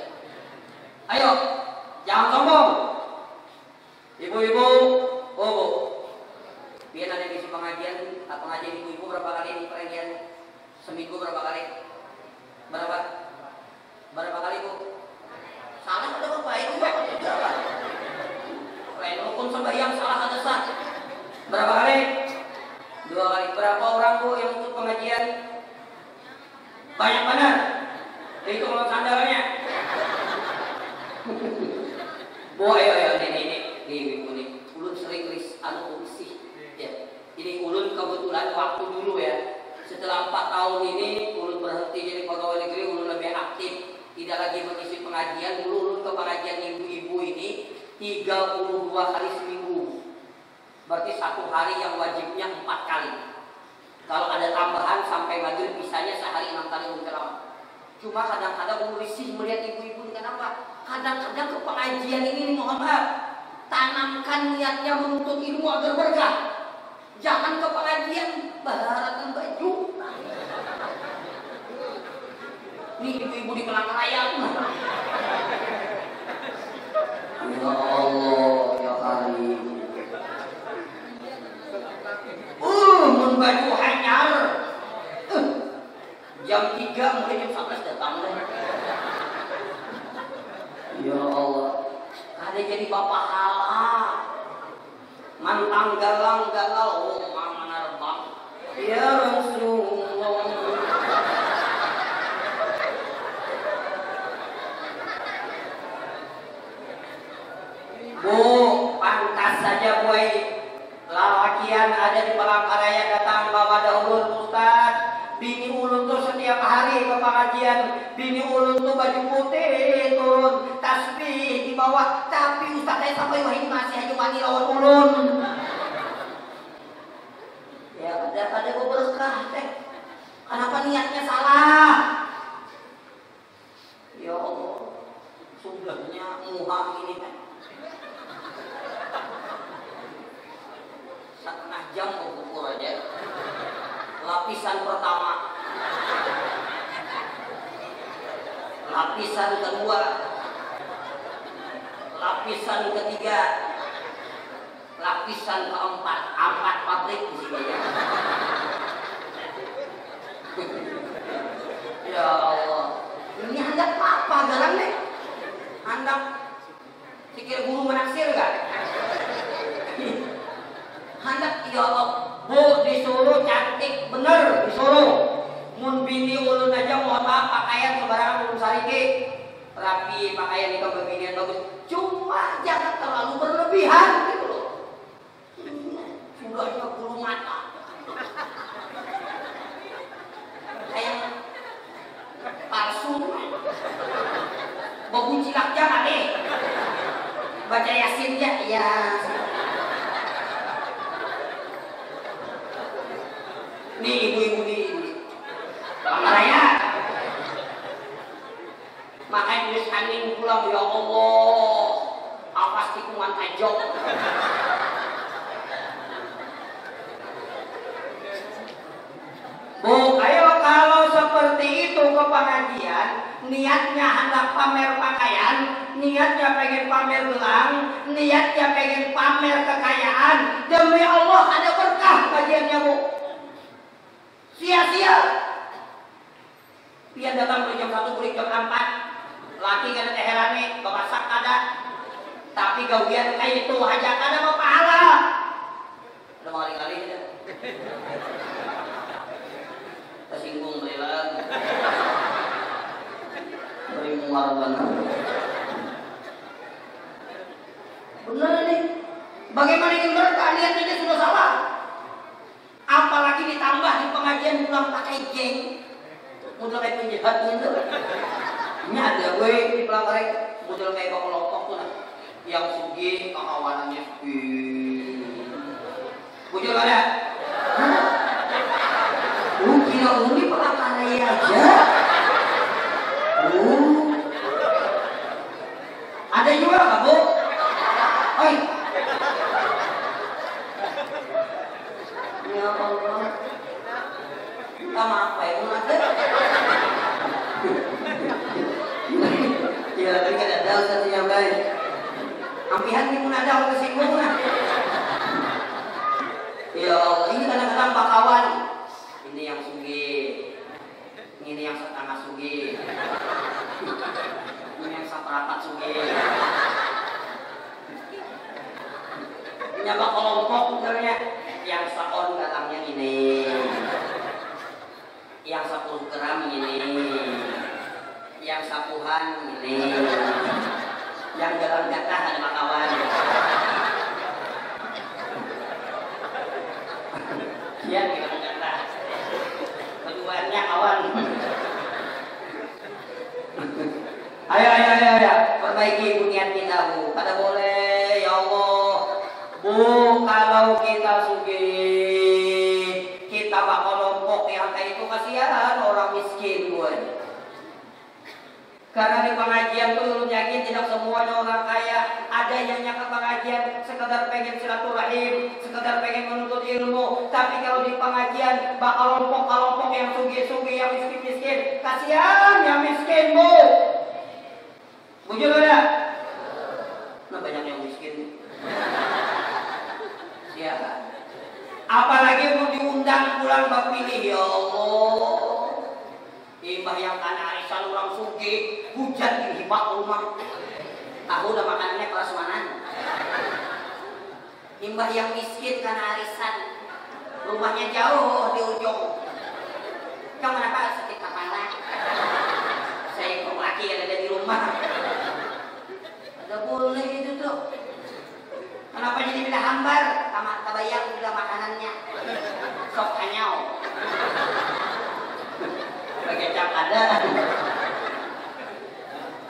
Ayo, jangan sombong. Ibu-ibu, Bu. Biar ada di pengajian, pengajian ibu-ibu berapa kali ini pengajian? Seminggu berapa kali? Berapa? Berapa kali Bu? Salah ada Bapak itu ya? Lain rukun sembahyang salah ada sah. Berapa kali? 2 kali. Berapa orang Bu yang ikut pengajian? Banyak benar. Itu kalau sandalnya. Bu, ayo ini ibu nih. Ulun sering tulis ursi. Ya. Ini ulun kebetulan waktu dulu ya. Setelah 4 tahun ini ulun berhenti jadi pegawai negeri, ulun lebih aktif. Tidak lagi mengisi pengajian. Dulu ulun ke pengajian ibu-ibu ini 32 kali seminggu. Berarti 1 hari yang wajibnya 4 kali. Kalau ada tambahan sampai maghrib bisanya sehari 6 kali ceramah. Cuma kadang-kadang risih melihat ibu-ibu dengan apa? Kadang-kadang ke pengajian ini mohon maaf, tanamkan niatnya menuntut ilmu agar berkah. Jangan ke pengajian baharatan baju. Nih ibu-ibu di Kelang Raya. Ya Allah, ya Karim. Mun baju hanyar. Jam 3 mungkin jam 11 datang deh. Ya Allah. Ada jadi bapak halal. Mantang galang-galau mama narbang. Ya Rasulullah. Bu, pantas saja boy. Lalakian ada di Palangkaraya datang bawa dahulu Ustaz. Bini ulun tuh setiap hari ke pengajian. Bini ulun tuh baju putih turun, tasbih di bawah. Tapi Ustaz saya sampai wah ini masih aja wani lawan ulun. Ya ada gue berkah teh. Kenapa niatnya salah? Ya Allah, sudahnya muha ini kan. Setengah jam ukur aja. Lapisan pertama, lapisan kedua, lapisan ketiga, lapisan keempat, 4 pabrik di sini ya. Ya Allah, ini hendak apa galang nih? Hendak pikir guru menaksir kan? Hendak ya Allah. Bu, disuruh cantik, bener disuruh. Mun bini ulun aja mohon maaf pakaian sembarangan ulun sariki. Rapi pakaian itu beginian bagus. Cuma jangan terlalu berlebihan gitu loh. Sudahnya bulu mata. Kayak palsu. Babu cilak jangan deh. Baca Yasin ya. Nih ibu-ibu di Palangkaraya. Makanya tulis aning pulang ya Allah. Apas tikungan tajok. Bu, ayo kalau seperti itu ke pengajian, niatnya hendak pamer pakaian, niatnya pengen pamer gelang, niatnya pengen pamer kekayaan. Demi Allah ada berkah kajiannya Bu. sia-sia. Pian datang dari jam 1 balik jam 4. Laki kada teh herane, bamasak kada. Tapi gawian kayak itu hajat kada mau pahala. Udah kali-kali aja. Tersinggung belilah. Beri muar benar. Benar ini. Bagaimana ingin berkah? Lihat aja sudah salah. Apalagi ditambah di pengajian pulang pakai geng. Model kayak penjahat gitu. Ini ada gue di pelanggaran model kayak kelompok tuh nah. Yang sugih kawanannya bujur ada? Kira ini pelanggaran aja. Ada juga nggak bu? Oi. Ya Allah. Sama apa yang ada? Ya tapi kan ada satu yang lain. Ampihan ini pun ada orang kesinggung lah. Ya Allah, ini kadang-kadang bakawan. Ini yang sugih, ini yang setengah sugih, ini yang seperapat sugih. Nyapa kelompok misalnya, yang seon datangnya ini, yang 10 gram ini, yang sapuhan ini, yang jalan gatah ada makawan. Kian kita gatah, keduanya kawan. Ayo, perbaiki niat kita bu. Kada boleh, ya Allah. Bu, kalau kita sugih, kita bakal kelompok yang kayak itu kasihan orang miskin gue. Karena di pengajian tuh yakin tidak semuanya orang kaya. Ada yang ke pengajian sekedar pengen silaturahim, sekedar pengen menuntut ilmu. Tapi kalau di pengajian bakal kelompok yang sugih-sugih, yang miskin-miskin. Kasihan yang miskin bu. Bujur ada? Nah banyak yang miskin. Siapa? Apalagi mau diundang pulang bapilih, ya Allah. Imbah yang tanah arisan orang sugih, hujan di hibak rumah. Tahu udah makanannya kelas mana? Imbah yang miskin karena arisan, rumahnya jauh di ujung. Kamu kenapa sakit kepala? Saya kok laki ada di rumah. Ada boleh itu tuh. Kenapa jadi bila hambar? Sama tabayang bila makanannya. Sok hanyau. Kecap ada.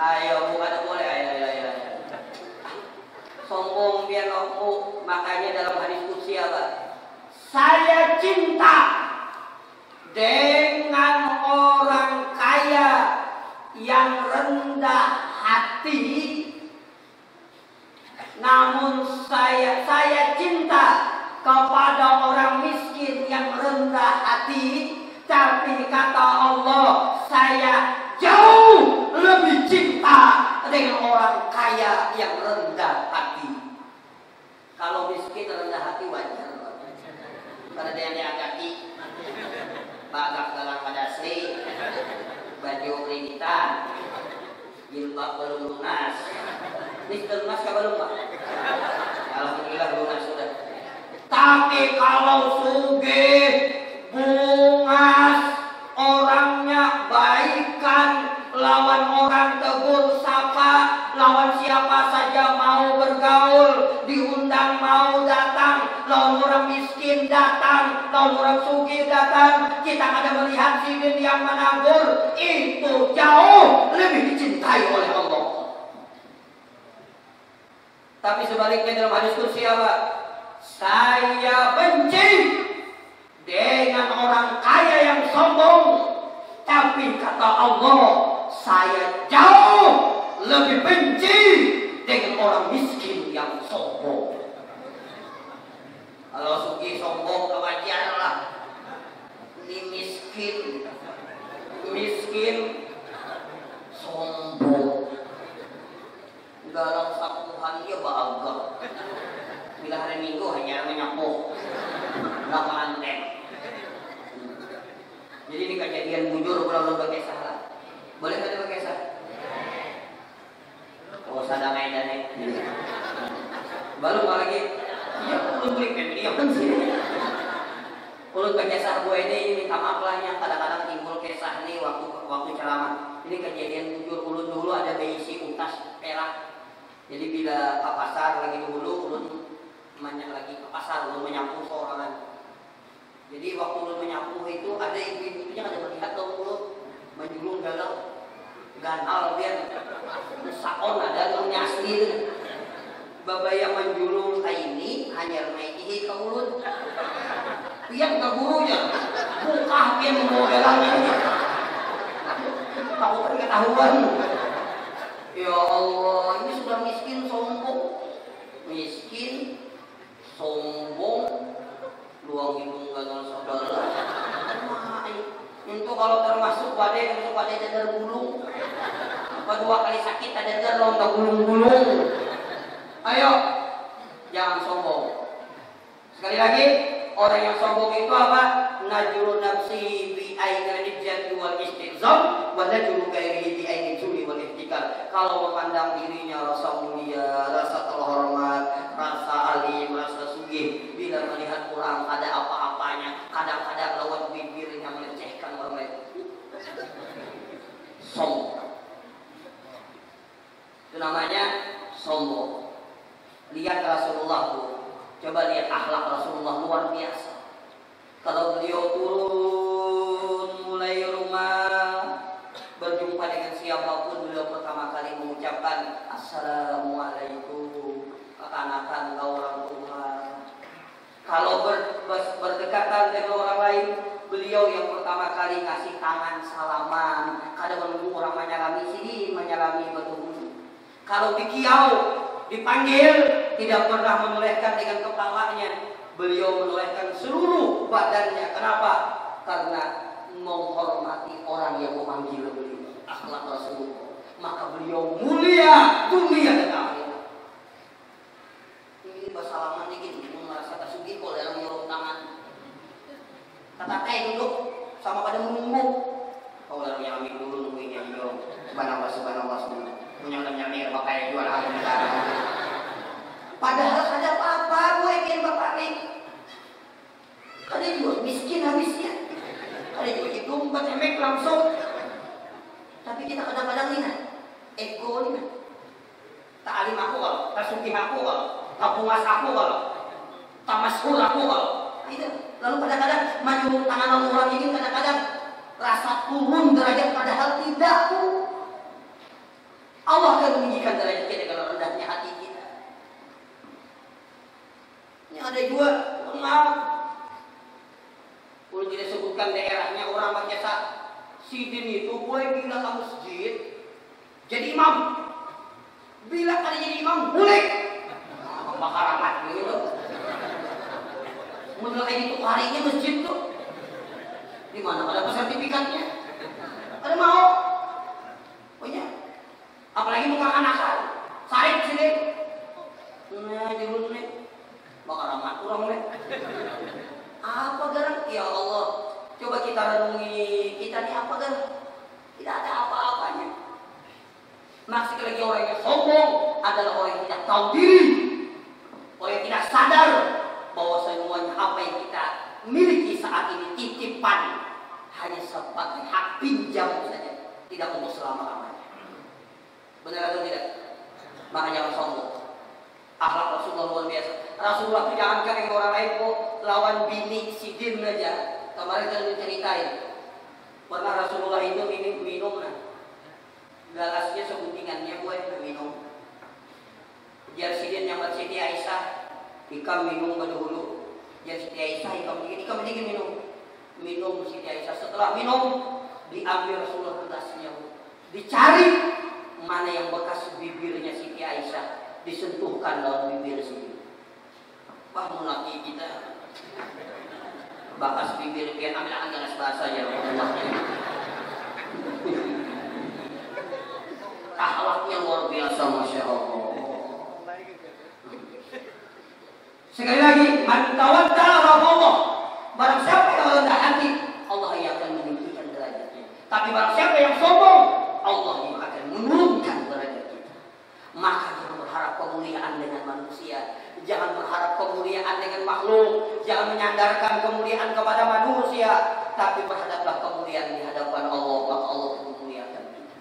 Ayo bukan boleh, ayo. Sombong biar aku, makanya dalam hadis qudsi apa? Saya cinta dengan orang kaya yang rendah hati, namun saya cinta kepada orang miskin yang rendah hati. Tapi kata Allah, saya jauh lebih cinta dengan orang kaya yang rendah hati. Kalau miskin rendah hati wajar, karena dia diangkati, bagak dalam padasri, baju kreditan, jilbab belum lunas. Ini lunas kah belum pak? Alhamdulillah lunas sudah. Tapi kalau sugih, bungas, orangnya baikan, lawan orang tegur sapa, lawan siapa saja mau bergaul, diundang mau datang, lawan orang miskin datang, lawan orang sugih datang. Kita ada melihat sidin yang menabur, itu jauh lebih dicintai oleh Allah. Tapi sebaliknya dalam hadis qudsi apa? Saya benci dengan orang kaya yang sombong, tapi kata Allah, saya jauh lebih benci dengan orang miskin yang sombong. Kalau sugih sombong kewajaranlah. Ini miskin sombong. Dalam sapuhan dia bangga. Bila hari Minggu hanya menyapu, nggak manten. Coba lu pakai salah. Boleh nggak pakai salah? Oh, sadar aja nih. Baru lagi. Iya, ulun beli dia kan sih. Ulun kisah gue ini minta maaf lah yang kadang-kadang timbul kisah nih waktu ceramah. Ini kejadian jujur ulun dulu ada beisi utas perak. Jadi bila ke pasar lagi dulu ulun lagi ke pasar ulun menyapu seorang. Jadi waktu ulun menyapu itu ada ibu-ibunya ada melihat dong ulun menjulung galau ganal biar sakon ada yang asli itu. Babaya menjulung ini hanya maikihi ke ulun. Pian ke gurunya buka pian memodelannya. Tahu kan ketahuan. Ya Allah, ini sudah miskin sombong. Miskin sombong luang hidung ganal saudara. Itu kalau termasuk badai dadar gulung. Apa 2 kali sakit ada dadar lomba gulung-gulung. Ayo, jangan sombong. Sekali lagi, orang yang sombong itu apa? Najuru nafsi bi ainil jati wal istizam wa najuru ghairihi bi ainil juli wal ihtikar. Kalau memandang dirinya rasa mulia, rasa terhormat, rasa alim, rasa sugih, bila melihat orang ada apa-apanya, kadang-kadang lawan bibirnya melecehkan orang lain. Sombong. Itu namanya sombong. Lihat Rasulullah tuh. Coba lihat akhlak Rasulullah luar biasa. Kalau beliau turun mulai rumah berjumpa dengan siapapun beliau pertama kali mengucapkan Assalamualaikum kekanakan orang tua. Kalau berdekatan dengan orang lain beliau yang pertama kali ngasih tangan salaman. Kadang menunggu orang menyalami sini menyalami betul. Kalau di kiau dipanggil tidak pernah menolehkan dengan kepalanya, beliau menolehkan seluruh badannya. Kenapa? Karena menghormati orang yang memanggil beliau. Akhlak Rasulullah. Maka beliau mulia dunia dan akhirat. Ini bersalaman dikit, merasa tersugih kok dalam nyuruh tangan. Kata duduk sama pada menunggu. Kau dalam nyami dulu nungguinnya nyuruh. Subhanallah. Punya pakai jual harga. Padahal ada apa-apa gue ingin bapak nih. Kalian juga miskin habisnya. Kalian juga hidup emek langsung. Tapi kita kadang-kadang ini ego ini. Tak alim aku kalau, tak sugih aku kalau, tak puas aku kalau, tak masyhur aku kalau. Itu. Lalu kadang-kadang menyuruh tangan orang ini kadang-kadang rasa turun derajat padahal tidak. Allah akan meninggikan derajat kita kalau rendahnya hati kita. Ini ada juga, maaf. Kalau tidak sebutkan daerahnya orang berjasa sidin itu boleh bila ke masjid jadi imam. Bila kali jadi imam boleh. Bakar amat gitu. Model kayak gitu harinya masjid tuh. Di mana ada sertifikatnya? Ada mau? Punya? Apalagi bukan anak sarik sini. Nah, jurus nih. Bakal amat kurang nih. Apa garang? Ya Allah. Coba kita renungi kita nih apa garang? Tidak ada apa-apanya. Masih lagi orang yang sombong adalah orang yang tidak tahu diri. Orang yang tidak sadar bahwa semuanya apa yang kita miliki saat ini titipan hanya sebagai hak pinjam saja, tidak untuk selama-lamanya. Benar atau tidak? Maka jangan sombong. Akhlak Rasulullah luar biasa. Rasulullah itu jangankan yang orang lain kok lawan bini sidin aja. Kemarin kan diceritain. Pernah Rasulullah itu minum nah. Galasnya seguntingannya gue minum. Biar sidin yang buat Siti Aisyah, ikam minum dahulu. Biar Siti Aisyah ikam dikit minum. Minum Siti Aisyah. Setelah minum diambil Rasulullah gelasnya. Dicari mana yang bekas bibirnya Siti Aisyah disentuhkan dalam bibir sini. Wah, mulaki kita bekas bibir pian ambil ganas bahasa ya Allahnya. Akhlaknya luar biasa, masya Allah. Sekali lagi, man tawakkala ala Allah. Barang siapa yang rendah hati, Allah yang akan meninggikan derajatnya. Tapi barang siapa yang sombong, Allah yang akan menurunkan derajat kita. Maka jangan berharap kemuliaan dengan manusia, jangan berharap kemuliaan dengan makhluk, jangan menyandarkan kemuliaan kepada manusia, tapi berhadaplah kemuliaan di hadapan Allah, maka Allah memuliakan kita.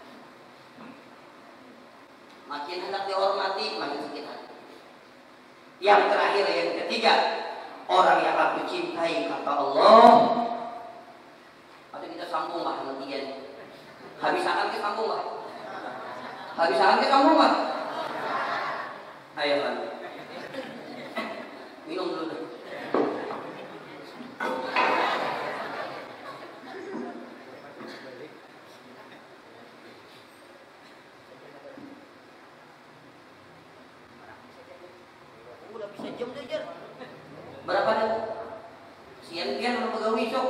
Makin hendak dihormati, makin sakit hati. Yang terakhir, yang ketiga, orang yang aku cintai kata Allah. Atau kita sambung lah dengan tiga ini. Habis akan kita sambung lah. Habis akan kita sambung lah. Ayo kan. Minum dulu deh. Udah bisa jam tuh Jer. Berapa dah? Sian-sian orang pegawai sok.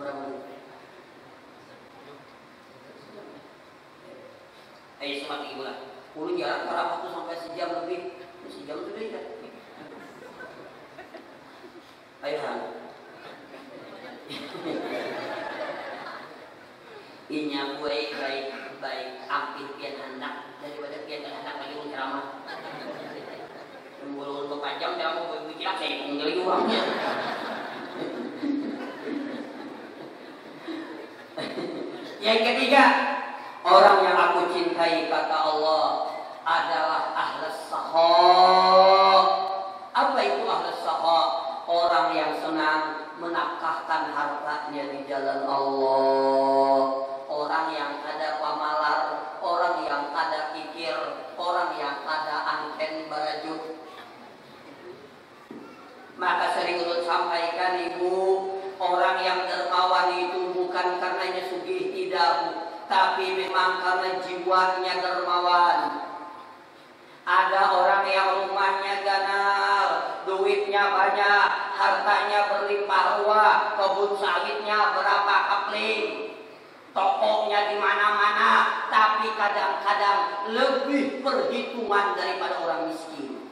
Berapa dulu? Ayo semangat ibu lah. Puluh jarak karena waktu sampai sejam lebih. Sejam itu deh. Ayo Han. Inya baik ampir pian hendak daripada pian hendak lagi ceramah. Mulu berpanjang ceramah berbicara saya menggeli uangnya. Yang ketiga, orang yang aku cintai kata Allah adalah ahlus saha. Apa itu ahlus saha? Orang yang senang menafkahkan hartanya di jalan Allah. Orang yang ada pamalar, orang yang ada kikir, orang yang ada angken barajut. Maka sering ulun sampaikan ibu, orang yang dermawan itu bukan karenanya sugih tidak, tapi memang karena jiwanya dermawan. Ada orang yang rumahnya ganar, duitnya banyak, hartanya berlimpah ruah, kebun sawitnya berapa kapling, tokonya di mana-mana, tapi kadang-kadang lebih perhitungan daripada orang miskin.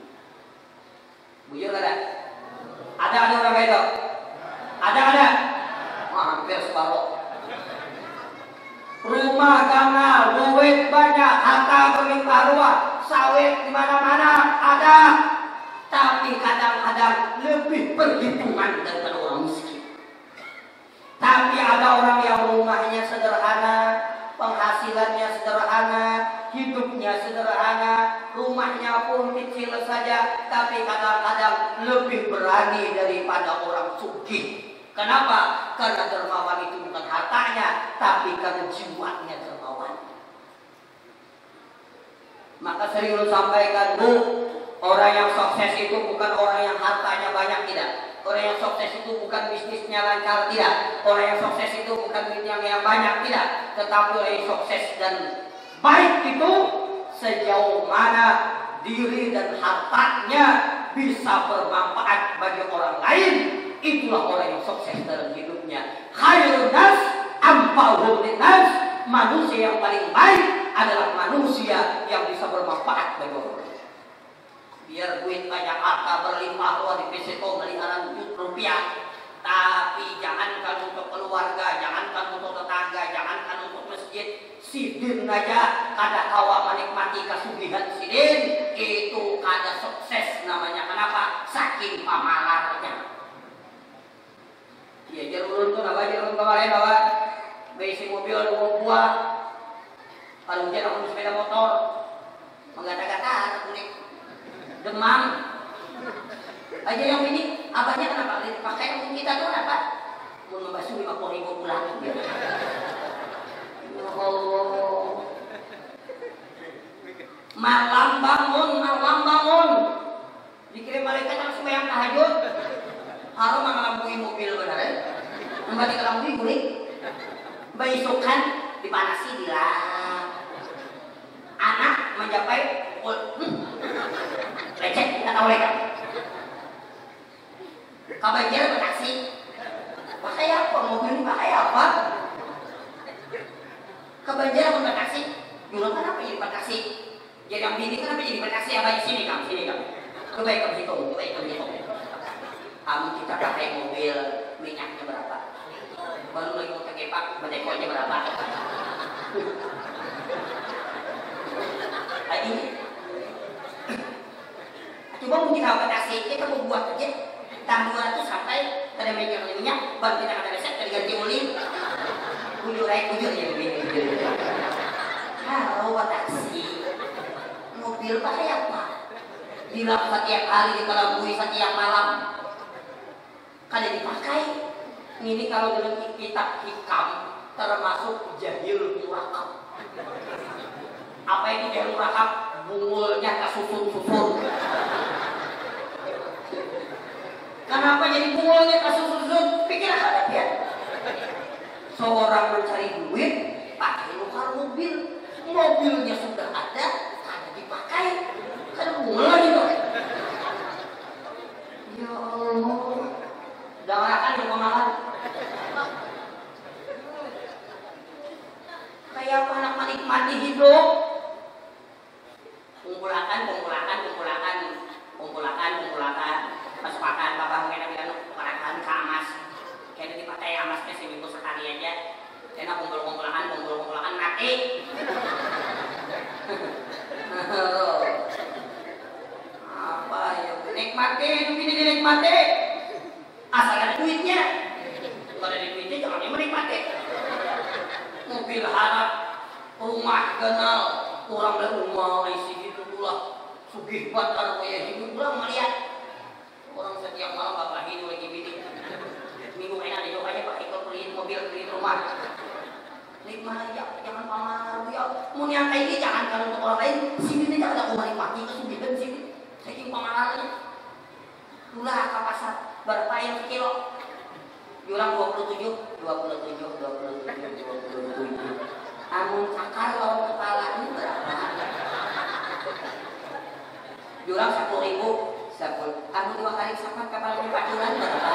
Bujur ada? Ada orang kayak itu? Ada. Hampir separuh. Rumah ganal, duit banyak, harta berlimpah ruah, sawit di mana-mana ada, tapi kadang-kadang lebih perhitungan daripada orang miskin. Tapi ada orang yang rumahnya sederhana, penghasilannya sederhana, hidupnya sederhana, rumahnya pun kecil saja, tapi kadang-kadang lebih berani daripada orang sugih. Kenapa? Karena dermawan itu bukan hartanya, tapi karena jiwanya dermawan. Maka sering lu sampaikan, Bu, orang yang sukses itu bukan orang yang hartanya banyak, tidak. Orang yang sukses itu bukan bisnisnya lancar, tidak. Orang yang sukses itu bukan duitnya yang banyak, tidak. Tetapi orang yang sukses dan baik itu sejauh mana diri dan hartanya bisa bermanfaat bagi orang lain. Itulah orang yang sukses dalam hidupnya. Khairun nas anfa'uhum linnas. Manusia yang paling baik adalah manusia yang bisa bermanfaat bagi orang lain. Biar duit banyak, harta berlimpah ruah di peseto miliaran rupiah, tapi jangankan untuk keluarga, jangankan untuk tetangga, jangankan untuk masjid. Sidin aja kada kawa menikmati kasugihan sidin, itu kada sukses namanya. Kenapa? Saking pamalarnya. Ya jalur itu nama jalur kemarin bahwa besi mobil dua buah, kalau hujan aku sepeda motor, menggata-gata anak kulit, demam. Aja yang ini, abahnya kenapa dipakai untuk kita tuh apa? Mau membasuh 50.000 pulang. Ya Allah. Malam bangun. Dikirim malaikat yang sembahyang tahajud. Harum mengelambui mobil benar ya? Membati kelambui guling. Baisukan dipanasi dilah. Anak mencapai pukul. Lecet, kita tahu lecet. Kabanjir bertaksi. Pakai apa? Mobil ini pakai apa? Kabanjir bertaksi. Jualan apa ini bertaksi? Jadi yang bini kenapa jadi berkasih abang sini kamu, sini kamu. Coba kamu hitung, coba kamu hitung. Kamu kita pakai mobil minyaknya berapa? Baru lagi mau kegepak, mendekonya berapa? Ini. Coba mungkin kita kasih, kita mau buat aja. Tahun 200 sampai ada minyak, baru kita ada resep ganti oli. Bujur ya begini. Halo taksi, mobil pakai apa? Bilang setiap hari dikelabui setiap malam. Kada dipakai. Ini kalau dalam kitab hikam termasuk jahil murakab. Apa itu jahil murakab? Bungulnya kasusun-susun. Kenapa jadi bungulnya kasusun-susun? Pikir apa dia? Seorang mencari duit pakai nukar mobil. Mobilnya sudah ada, kada dipakai. Kada bungul lagi dong. Ya Allah. Jangan akan yang kemarin. Kayak anak menikmati hidup. Kumpulakan. Pasukan bapak mungkin bilang kumpulakan ke amas. Kayaknya dipakai amasnya seminggu sekali aja. Karena kumpulakan mati. Apa ya? Nikmati hidup ini dinikmati. Asal ada duitnya. Kalau ada duitnya jangan menikmati. Mobil harap, rumah kenal, orang dari rumah isi gitu pula. Sugih batar kayak hidup pulang melihat orang setiap malam bapak hidup lagi bidik. Minggu enak dicoba aja pakai beli mobil beli rumah. Nikmat ya, jangan pamer ya. Mau yang kayak ini jangan kalau untuk orang lain. Sini nih jangan ada orang mati kesugihan sini. Saking pamerannya. Tulah ke pasar berapa yang kilo? Diulang 27. Amun cakar lawan kepala ini berapa? Diulang 10.000. Kamu 2 kali sapat kapalnya 4 bulan berapa?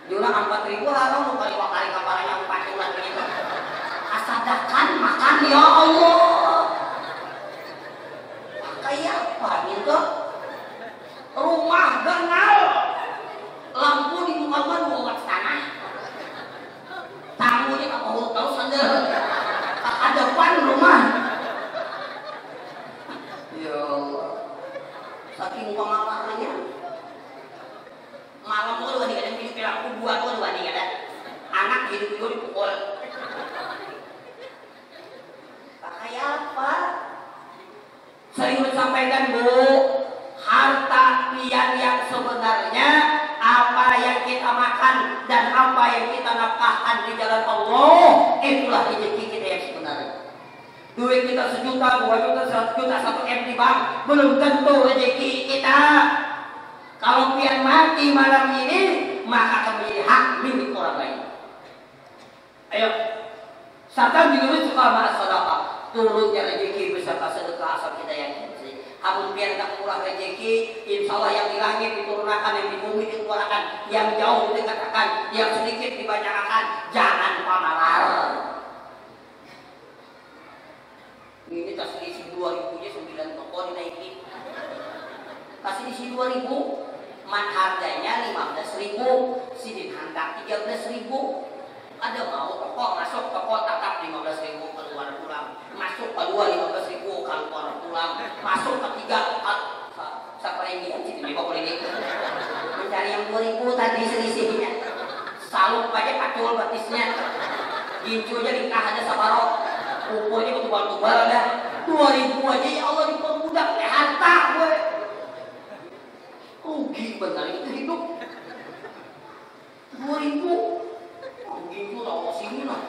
Diulang 4.000 haram kali 2 kali kapalnya 4 bulan begitu. Asadakan makan ya Allah. Kayak apa gitu? Rumah ganal. Lampu di Muhammad buat tanah. Tamu ini apa mau tahu sandal? Ada depan rumah. Ya Allah. Saking pemamarnya. Malam tuh udah dikadang hidup aku buat tuh udah dikadang. Anak hidup itu dipukul. Pakai apa? Sering disampaikan Bu, harta pian yang sebenarnya apa yang kita makan dan apa yang kita nafkahkan di jalan Allah, itulah rezeki kita yang sebenarnya. Duit kita 1 juta, 2 juta, 100 juta, 1 M di bank, belum tentu rezeki kita. Kalau pian mati malam ini, maka akan menjadi hak milik orang lain. Ayo, satan dulu suka bahas sedekah. Turunnya rezeki beserta sedekah asal kita yang Amun biar tak pulang rezeki, insya Allah yang di langit diturunkan, yang di bumi dikeluarkan, yang jauh didekatkan, yang sedikit dibanyakan. Jangan pamalar. Ini kasih isi 2.000 nya 9 toko dinaikin. Kasih isi 2.000, man harganya 15.000, sidin handak 13.000. Ada mau toko masuk toko tetap 15.000 keluar pulang. Masuk kedua 15.000 keluar pulang. Masuk ketiga siapa lagi yang situ di pokok ini mencari yang 2.000 tadi selisihnya. Salut aja pacul batisnya. Gincu aja dikah aja sabarok. Pokoknya ketubal-tubal dah. 2.000 aja ya Allah diperbudak kayak harta gue. Rugi benar itu hidup. 2.000 gitu tau sini lah.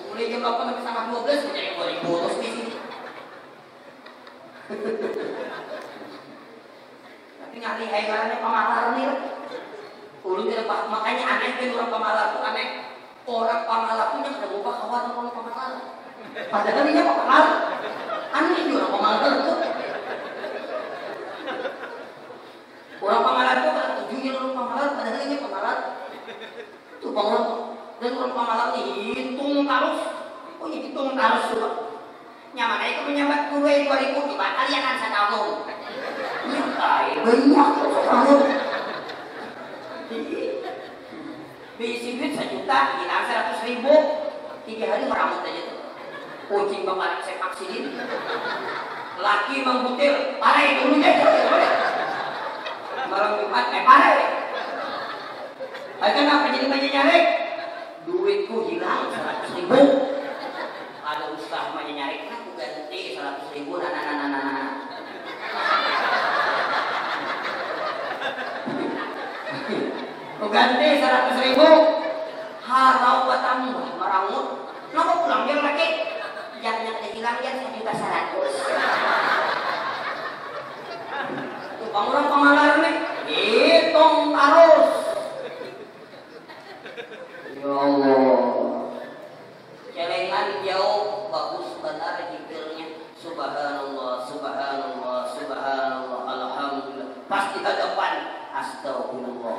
Mulai jam 8 sampai sama 12 mencari 2.000 terus di sini. Tapi ngali hayalnya pamalar nih. Ulun tidak paham, makanya aneh kan orang pamalar tuh aneh. Orang pamalar punya kada lupa kawan orang pamalar. Padahal dia pamalar. Aneh juga orang pamalar tuh. Orang pamalar tuh kada tujuhin orang pamalar, padahal dia pamalar. Tuh bangun dan orang pamalar nih hitung tarus. Oh ya hitung tarus juga. coba kalian kan setahun. Ya banyak setahun. Diisi duit 1 juta, hilang 100.000, 3 hari meramut aja tuh. Kucing bakalan saya vaksinin. Laki mengbutir, pare dulu deh. Malam Jumat, pare. Kenapa jadi banyak nyari? Duitku hilang 100.000. Ada ustaz mah nyari, aku ganti 100.000. Aku ganti 100.000. Harau batambah merangut. Kenapa pulang dia lagi? Jangan ada hilang ya 1.100.000. Tukang orang pemalar nih, hitung terus. Ya Allah, celengan jauh bagus benar detailnya. Subhanallah, subhanallah, subhanallah, alhamdulillah. Pas di hadapan, astagfirullah.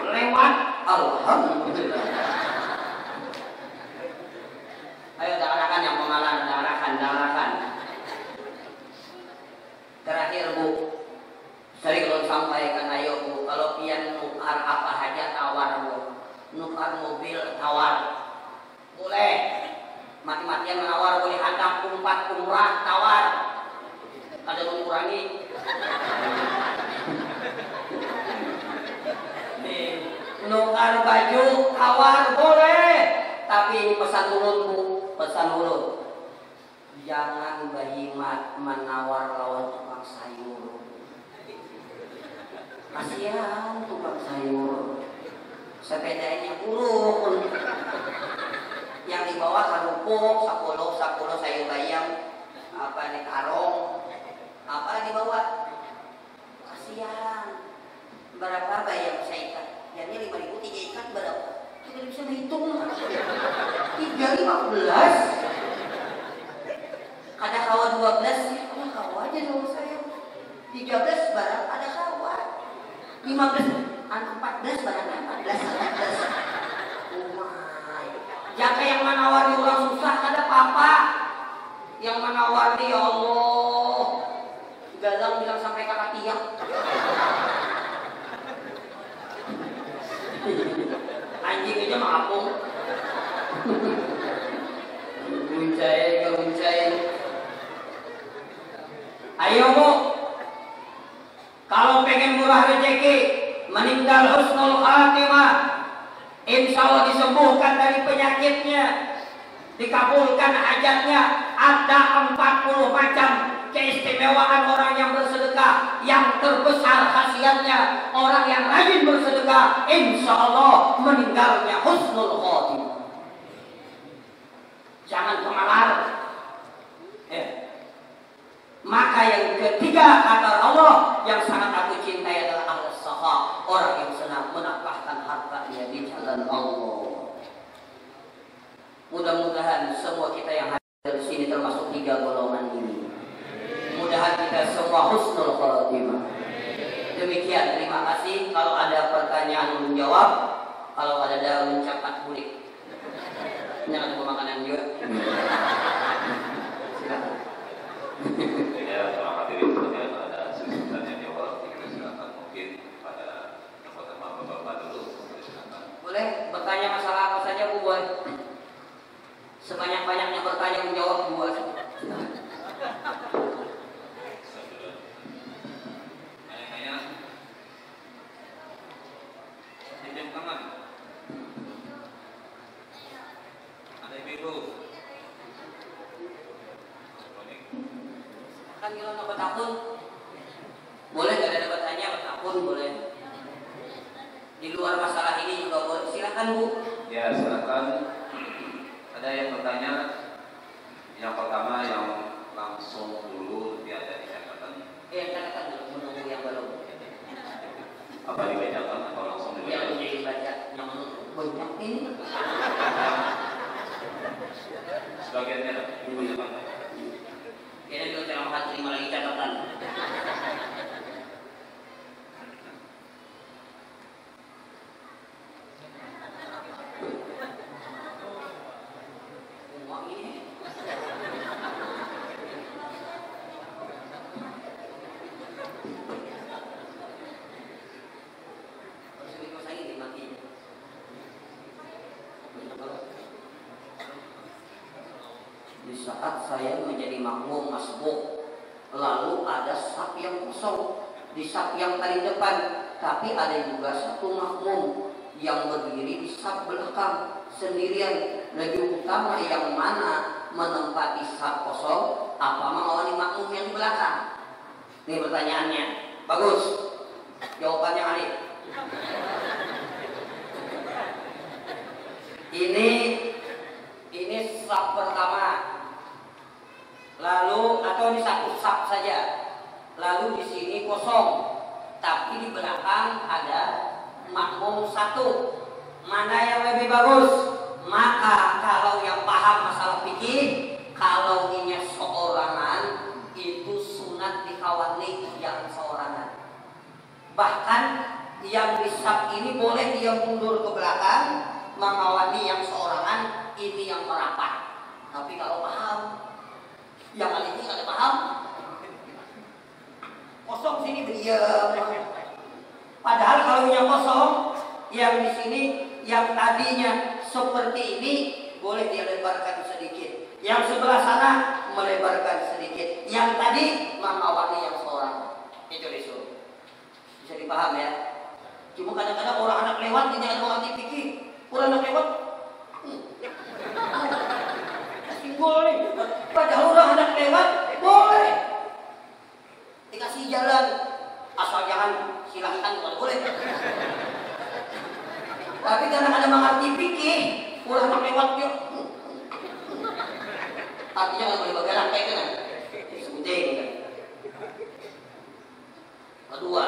Lewat, alhamdulillah. Ayo darahkan yang pemalar, darahkan. Terakhir Bu, sering lo sampaikan, ayo Bu, kalau pian nukar apa aja tawar Bu. Nukar mobil tawar, boleh. Mati-matian menawar, boleh hadap kumpat kumrah tawar. Ada mengurangi. Nukar baju tawar boleh. Tapi ini pesan urut Bu, pesan urut. Jangan bahimat menawar lawan tukang sayur. Kasihan tukang sayur. Sepedanya urun. Yang dibawa karupuk, sapolo sayur bayam, apa nih karong, apa dibawa? Kasihan. Berapa bayam saya ikat? Jadi 5.000 3 ikat berapa? Kita bisa menghitung. 3.15. Ada kawa 12 ya, kawa aja dong saya. 13 barang ada kawa. 15 14 barang 14. Oh my. Jaka yang menawari orang susah ada papa. Yang menawari ya Allah. Galang bilang sampai kakak tiang. Anjing aja mengapung. Guncai. Ayo Bu, kalau pengen murah rezeki, meninggal husnul khatimah, insya Allah disembuhkan dari penyakitnya, dikabulkan hajatnya. Ada 40 macam keistimewaan orang yang bersedekah. Yang terbesar khasiatnya, orang yang rajin bersedekah, insya Allah meninggalnya husnul khatimah. Jangan pemalar. Maka yang ketiga kata Allah, yang sangat aku cintai adalah ahlus saha, orang yang senang menafkahkan hartanya di jalan Allah. Mudah-mudahan semua kita yang hadir di sini termasuk 3 golongan ini. Mudah-mudahan kita semua husnul khatimah. Demikian, terima kasih. Kalau ada pertanyaan menjawab, kalau ada mencatat bulik. Jangan lupa makanan juga. Silakan. Ya, terima kasih. Sebenarnya ada sesuatu yang jawab. Kita silakan mungkin pada bapak-bapak dulu. Silakan. Boleh bertanya masalah apa saja Bu, boleh. Sebanyak-banyaknya bertanya menjawab Bu. Tanya-tanya. Pinjam kanan. Ada ibu. Kan kalau dapat akun boleh, gak ada bertanya akun boleh. Di luar masalah ini juga boleh. Silakan Bu. Ya, silakan. Ada yang bertanya. Yang pertama yang langsung dulu ada dikatakan. Katakan dulu, menunggu yang belum. Apa dibacakan atau langsung dulu? Yang dibaca yang banyak ini. Sebagiannya ibu yang mana? Ini dulu ceramah 5 lagi catatan. Uang ini. saat saya menjadi makmum masbuk, lalu ada saf yang kosong di saf yang paling depan, tapi ada juga satu makmum yang berdiri di saf belakang sendirian. Lebih utama yang mana menempati saf kosong apa mengawali makmum yang di belakang? Ini pertanyaannya. Bagus. Jawabannya Alif. Ini saf pertama. Lalu atau ini satu saf saja. Lalu di sini kosong. Tapi di belakang ada makmum satu. Mana yang lebih bagus? Maka kalau yang paham masalah fikih, kalau ini seorangan itu sunat dikawani yang seorangan. Bahkan yang di saf ini boleh dia mundur ke belakang mengawani yang seorangan, ini yang merapat. Tapi kalau paham, yang kali ini ada paham, kosong sini diam. Padahal kalau yang kosong, yang di sini, yang tadinya seperti ini boleh dia lebarkan sedikit. Yang sebelah sana melebarkan sedikit. Yang tadi mengawali yang seorang. Itu disuruh. Bisa dipaham ya? Cuma kadang-kadang orang anak lewat dia jangan mengerti fikih. Orang anak lewat, simbol nih. Padahal orang anak lewat boleh dikasih jalan, asal jangan silahkan kalau boleh. Tapi karena ada mengerti fikih, orang anak lewat yuk. Artinya nggak boleh bergerak kayak kan? Sebutin kan. Kedua,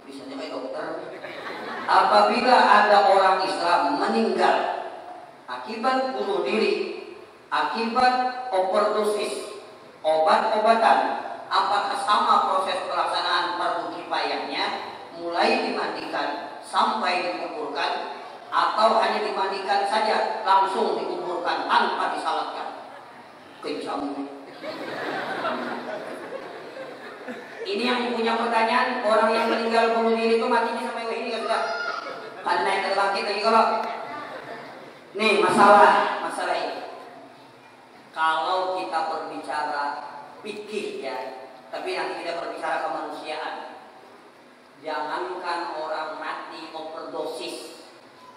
misalnya kayak dokter, apabila ada orang Islam meninggal akibat bunuh diri, akibat overdosis obat-obatan, apakah sama proses pelaksanaan fardu kifayahnya, mulai dimandikan sampai dikuburkan, atau hanya dimandikan saja langsung dikuburkan tanpa disalatkan? Kejamu. Ini yang punya pertanyaan, orang yang meninggal bunuh diri itu matinya sampai ini nggak sudah? Karena yang terbangkit lagi kalau nih masalah ini. Kalau kita berbicara fikih ya, tapi nanti kita berbicara kemanusiaan. Jangankan orang mati overdosis,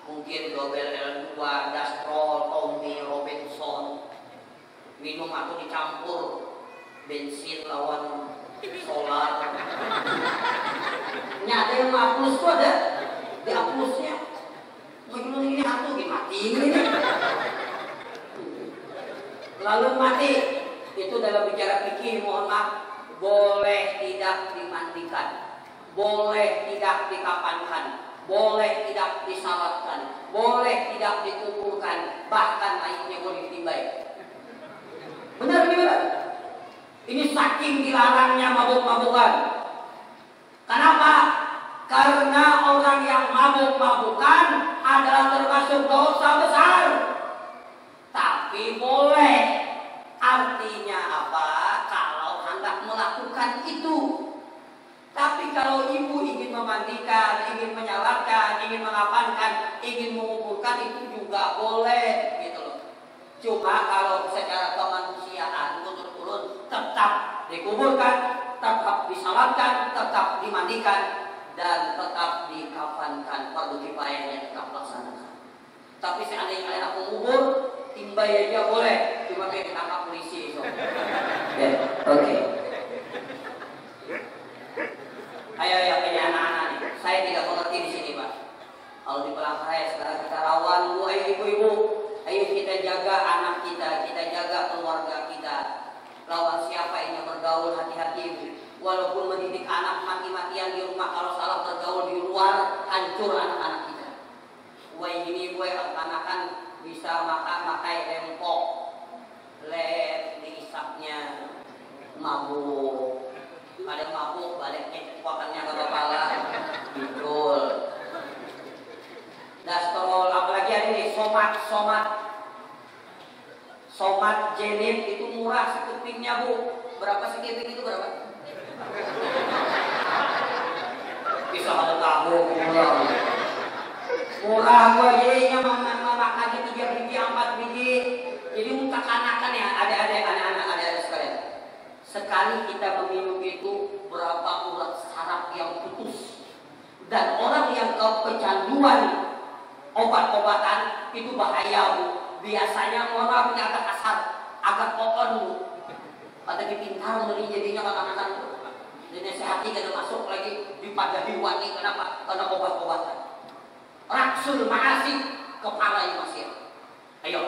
mungkin dobel L2, Dastrol, Tommy, Robinson, minum atau dicampur bensin lawan solar. Ini ada yang hapus tuh, ada dihapusnya. Begitu ini satu mati ini. Lalu mati itu dalam bicara fikih, mohon maaf, boleh tidak dimandikan, boleh tidak dikafankan, boleh tidak disalatkan, boleh tidak dikuburkan, bahkan mayatnya boleh ditimbai. Benar benar. Ini saking dilarangnya mabuk-mabukan. Kenapa? Karena orang yang mabuk-mabukan adalah termasuk dosa besar. Tapi boleh. Artinya apa? Kalau hendak melakukan itu. Tapi kalau ibu ingin memandikan, ingin menyalatkan, ingin mengapankan, ingin menguburkan, itu juga boleh, gitu loh. Cuma kalau secara kemanusiaan turun-turun tetap dikuburkan, tetap disalatkan, tetap dimandikan, dan tetap dikafankan, fardu kifayahnya tetap laksanakan. Tapi seandainya kalian aku mengubur, timbai aja boleh, cuma kayak ditangkap polisi. So. Ya, oke. Ayo ya punya anak-anak nih. Saya tidak mengerti di sini, Pak. Kalau di belakang saya sekarang kita rawan, Bu, ayo ibu-ibu, ayo kita jaga anak kita jaga keluarga kita. Lawan siapa ini bergaul, hati-hati. Walaupun mendidik anak mati-matian di rumah, kalau salah bergaul di luar, hancur anak-anak kita. Wah ini gue anak-anak bisa makai rempok, led diisapnya, mabuk. Ada mabuk, baliknya kekuatannya ke kepala, betul. Dastrol, apalagi ada ini, somat jenit itu murah sekepingnya, Bu. Berapa sekeping itu berapa? Bisa ada tahu murah gua jadinya mama makannya 3 biji, 4 biji. Jadi muka kanakan ya, anak-anak sekalian. Sekali kita meminum itu berapa urat saraf yang putus. Dan orang yang kecanduan obat-obatan itu bahaya, Bu. Biasanya orang punya agak kasar, agak kokon, Bu. Pada dipintar dari jadinya kanakan itu. Dan sehati kada masuk lagi dipadahi wangi. Kenapa? Karena obat-obatan. Raksul ma'asih, kepala yang masih. Ayo,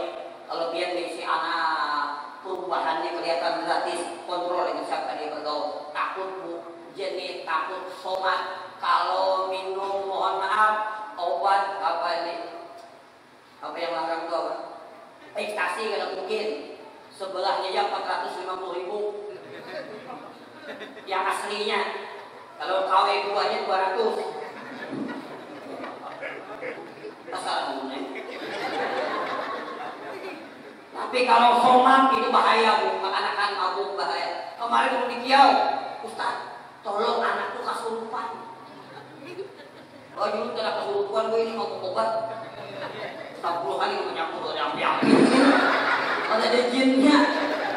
kalau dia mengisi anak perubahannya kelihatan gratis, kontrol dengan siapa dia bergaul. Takut, Bu, jenis takut somat. Kalau minum, mohon maaf, obat apa ini? Apa yang larang itu apa? Ekstasi kalau mungkin. Sebelahnya yang 450.000. Yang aslinya. Kalau KW 2-nya 200. Asalnya. Tapi kalau somat itu bahaya, Bu. Anak-anak mabuk bahaya. Kemarin mau di Kiau, Ustaz, tolong anakku kesurupan. Oh, dulu tidak kesurupan, gue ini mau obat. 10 kali menyambut dari api-api. Ada jinnya.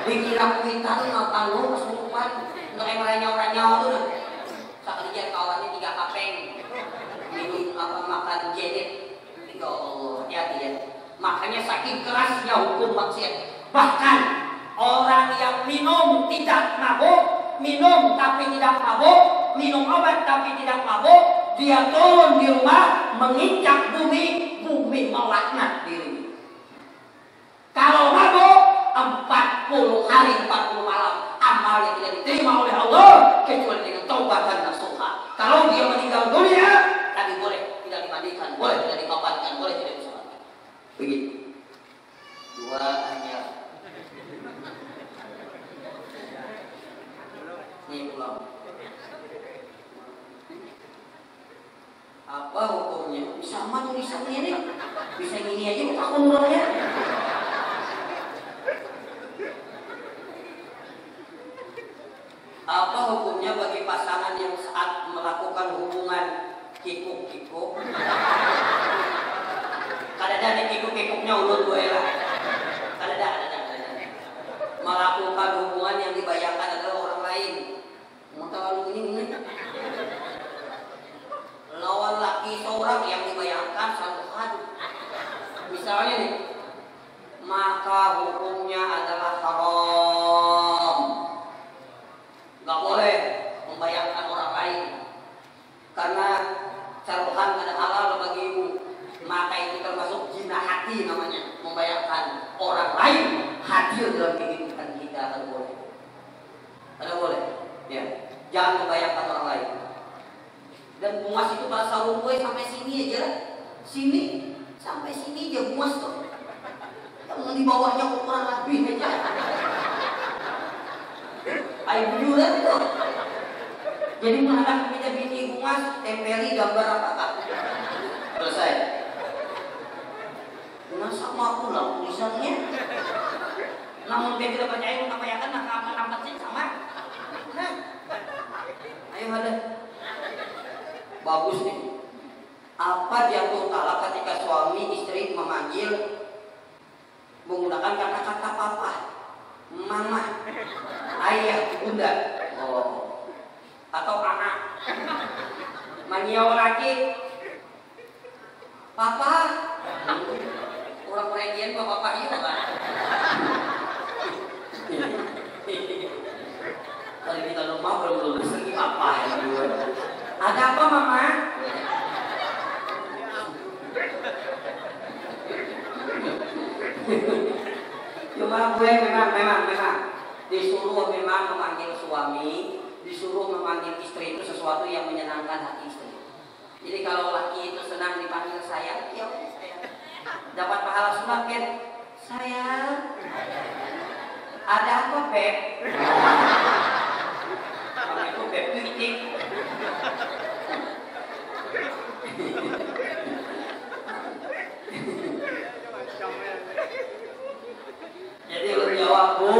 Dikira kuitan makan lo kesurupan. Untuk yang ranyau-ranyau tuh. Sekalian kawannya 3 kapeng. Minum apa makan jenit. Ya Allah, hati-hati ya. Makanya saking kerasnya hukum maksiat. Bahkan orang yang minum tidak mabuk, minum tapi tidak mabuk, minum obat tapi tidak mabuk, dia turun di rumah menginjak bumi, bumi melaknat diri. Kalau mabuk 40 hari 40 malam amal yang tidak diterima oleh Allah kecuali dengan taubat dan nasuha. Kalau dia meninggal dunia, tadi boleh tidak dimandikan, boleh tidak dikafankan, boleh tidak disolatkan. Begitu. 2 hanya. Ini pulang. Apa hukumnya? Sama tulisannya nih. Bisa gini aja kita umurnya. Apa hukumnya bagi pasangan yang saat melakukan hubungan kikuk-kikuk? Kadang-kadang kikuk-kikuknya ulun gue lah. Kadang-kadang. Melakukan hubungan yang dibayangkan adalah orang lain. Mau tahu ini? Lawan laki seorang yang dibayangkan satu hari. Misalnya nih, maka hukumnya adalah haram. Gak boleh membayangkan orang lain. Karena caruhan ada halal bagi ibu. Maka itu termasuk zina hati namanya. Membayangkan orang lain hadir dalam kehidupan kita. Ada boleh. Ada boleh. Ya. Jangan membayangkan orang lain. Dan buas itu pada sarung gue sampai sini aja. Sini. Sampai sini aja buas tuh. Yang di bawahnya ukuran lebih aja. Ayo bujuran itu. Jadi menghadap kita bini bungas, tempeli gambar apa-apa. Selesai. Nah sama pula tulisannya. Namun dia tidak percaya mengapayakan nampak sih sama. Nah. Ayo ada. Bagus nih. Apa jatuh talak ketika suami istri memanggil menggunakan kata-kata papa, mama, ayah, bunda, atau anak. Manggil lagi, papa. Orang peregian bapak iya kan? Kalau kita rumah belum lagi apa ya? Ada apa mama? Cuma gue memang disuruh memang memanggil suami, disuruh memanggil istri itu sesuatu yang menyenangkan hati istri. Jadi kalau laki itu senang dipanggil sayang, ya udah sayang. Dapat pahala sunat kan? Sayang. Ada apa, Beb? Kalau itu Beb kritik. Jadi lu jawab, Bu,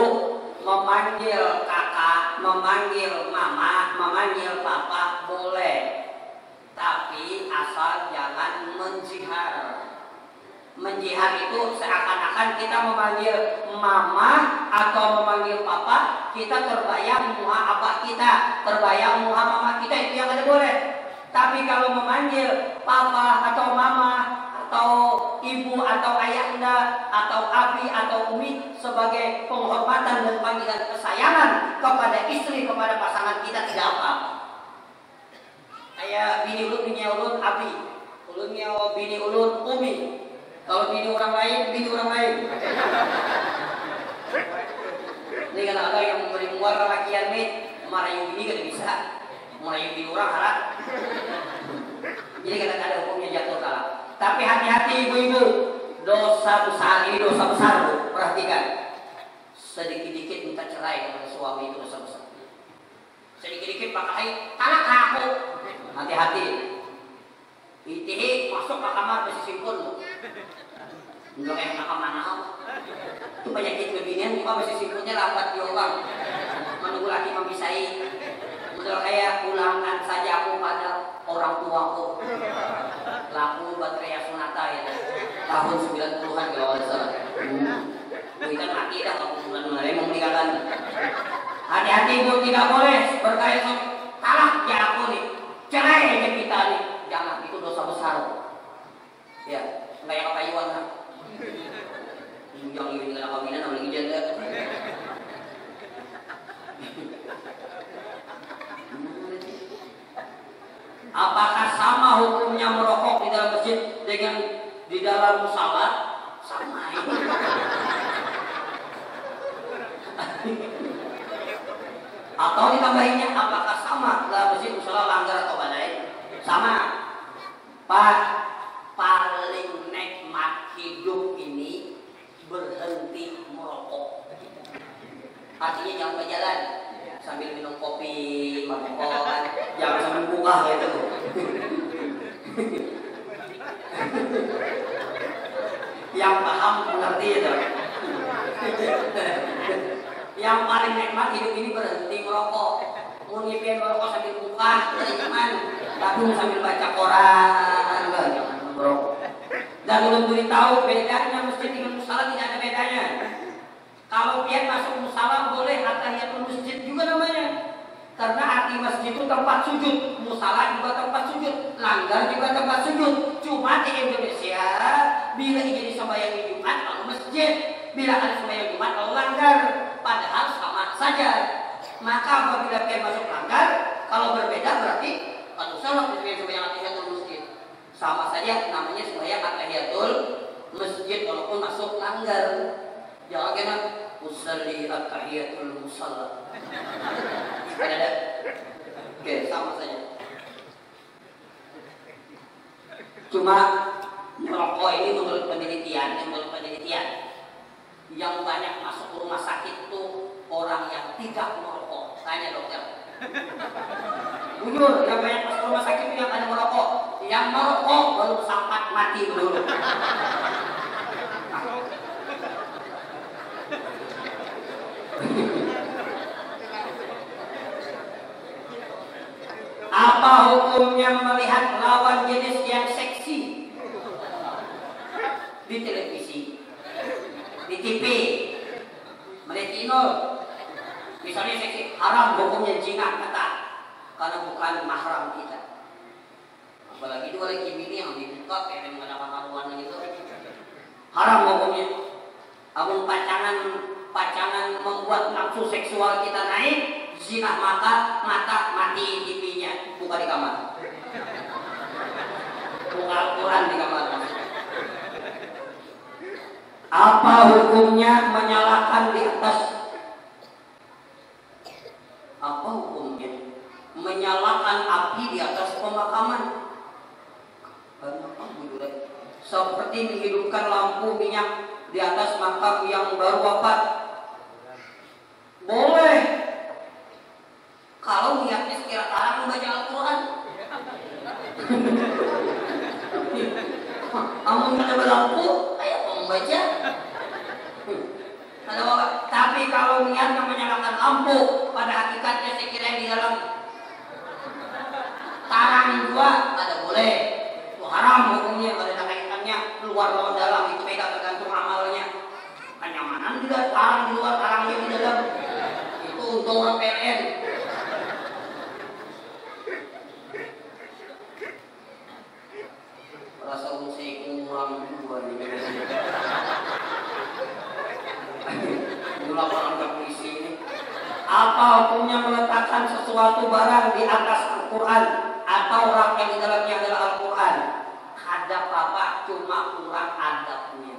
memanggil kakak, memanggil mama, memanggil papa boleh. Tapi asal jangan menjihar. Menjihad itu seakan-akan kita memanggil mama atau memanggil papa, kita terbayang muha abah kita, terbayang muha mama kita, itu yang ada boleh. Tapi kalau memanggil papa atau mama atau ibu atau ayahanda atau abi atau umi sebagai penghormatan dan panggilan kesayangan kepada istri, kepada pasangan kita, tidak apa. Kayak bini ulun, bini ulun abi, ulunnya bini ulun umi. Kalau bini orang lain, bini orang lain. Ini kadang-kadang yang memberi muara lakian nih, marahin bini gak bisa, marahin bini orang harap. Jadi kadang-kadang hukumnya jatuh salah. Tapi hati-hati ibu-ibu, dosa besar ini dosa besar bu. Perhatikan, sedikit-dikit minta cerai kepada suami itu dosa besar. Sedikit-dikit pakai talak aku, hati-hati. Itihi masuk ke kamar besi simpul. Enggak kayak nakam mana. Itu penyakit kebinian, cuma besi simpulnya lambat diobang. Menunggu lagi membisai. Udah kayak ulangan saja aku pada orang tuaku. Laku baterai Sonata ya. Tahun 90-an kalau nggak salah. Kita mati dah kalau bulan-bulan mau meninggalkan. Hati-hati ibu, tidak boleh berkait talak ya aku nih. Cerai aja kita nih. Jangan, itu dosa besar. Ya, nggak yang kayuan kan. Yang ini dengan kawinan sama lagi janda. Apakah sama hukumnya merokok di dalam masjid dengan di dalam musala? Sama. Atau ditambahinnya, apakah sama dalam masjid musala langgar atau badai? Sama. Pak, paling nikmat hidup ini berhenti merokok. Artinya jangan berjalan sambil minum kopi, merokok, jangan sambil buka gitu. Yang paham mengerti itu. Yang paling nikmat hidup ini berhenti merokok. Mau ngipin merokok sambil buka, dari cuman, tapi sambil baca koran, jangan merokok. Dan ulun beritahu bedanya masjid dengan musala tidak ada bedanya. Kalau pian masuk musala boleh, tahiyatul masjid juga namanya. Karena arti masjid itu tempat sujud, musala juga tempat sujud, langgar juga tempat sujud. Cuma di Indonesia, bila jadi sembahyang di Jumat kalau masjid, bila ada sembahyang Jumat kalau langgar, padahal sama saja. Maka apabila pian masuk langgar, kalau berbeda berarti kalau salah sembahyang tahiyatul masjid. Sama saja namanya sembahyang tahiyatul masjid walaupun masuk langgar. Jangan kena usalli at-tahiyatul musalla. Ada. Oke, sama saja. Cuma merokok ini menurut penelitian yang banyak masuk ke rumah sakit itu orang yang tidak merokok. Tanya dokter. Jujur, yang banyak masuk rumah sakit itu yang ada merokok. Yang merokok baru sempat mati dulu. Apa hukumnya melihat lawan jenis yang seksi di televisi, di TV, meretino, misalnya seksi, haram hukumnya jina kata, karena bukan mahram kita. Apalagi dua lagi bini yang dibuka kayak menggunakan haruan gitu, haram hukumnya. Amun pacangan membuat nafsu seksual kita naik, zina mata mati TV-nya, buka di kamar. Buka Al-Quran di kamar. Apa hukumnya menyalakan di atas? Apa hukumnya menyalakan api di atas pemakaman? Seperti menghidupkan lampu minyak di atas makam yang baru wafat. Boleh kalau niatnya sekira-kira membaca Al-Quran. Amun ada lampu, ayo membaca. Tapi kalau niatnya menyalakan lampu, pada hakikatnya sekiranya di dalam tarang dua, ada boleh. Itu haram hukumnya, kalau ada kaitannya luar lawan dalam itu. Anda tarang di luar, tarangnya di dalam. Itu untung orang PLN. Rasa saya kurang dua nih. Itu laporan ke polisi ini. Apa hukumnya meletakkan sesuatu barang di atas Al-Quran atau rak yang di dalamnya adalah Al-Quran? Ada apa-apa, cuma kurang adabnya.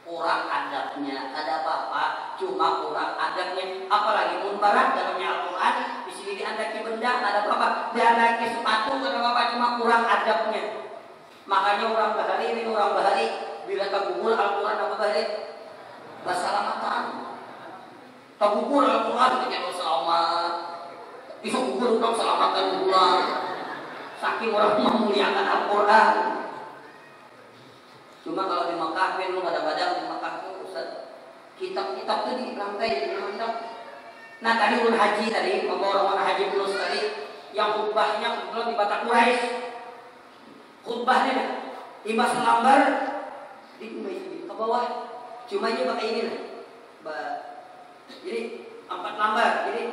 Kurang adabnya. Ada apa-apa, cuma kurang adabnya. Apalagi barang dalamnya Al-Quran, di sini diandaki benda, ada apa-apa, diandaki sepatu, ada apa-apa, cuma kurang adabnya. Makanya orang bahari ini orang bahari bila kabul Al-Quran apa bahari? Basalamatan. Kabul Al-Quran kita selamat. Bisa kubur orang selamatan pulang. Saking orang memuliakan Al-Quran. Cuma kalau di Mekah, lu kadang-kadang di Mekah tuh Ustaz, kitab-kitab tuh di lantai di mantap. Nah tadi ulun haji tadi, membawa orang haji plus tadi, yang khutbahnya kebetulan di Batak Quraisy. Khutbahnya timbas lambar di ke bawah. Cuma ini pakai ini lah. Jadi 4 lambar. Jadi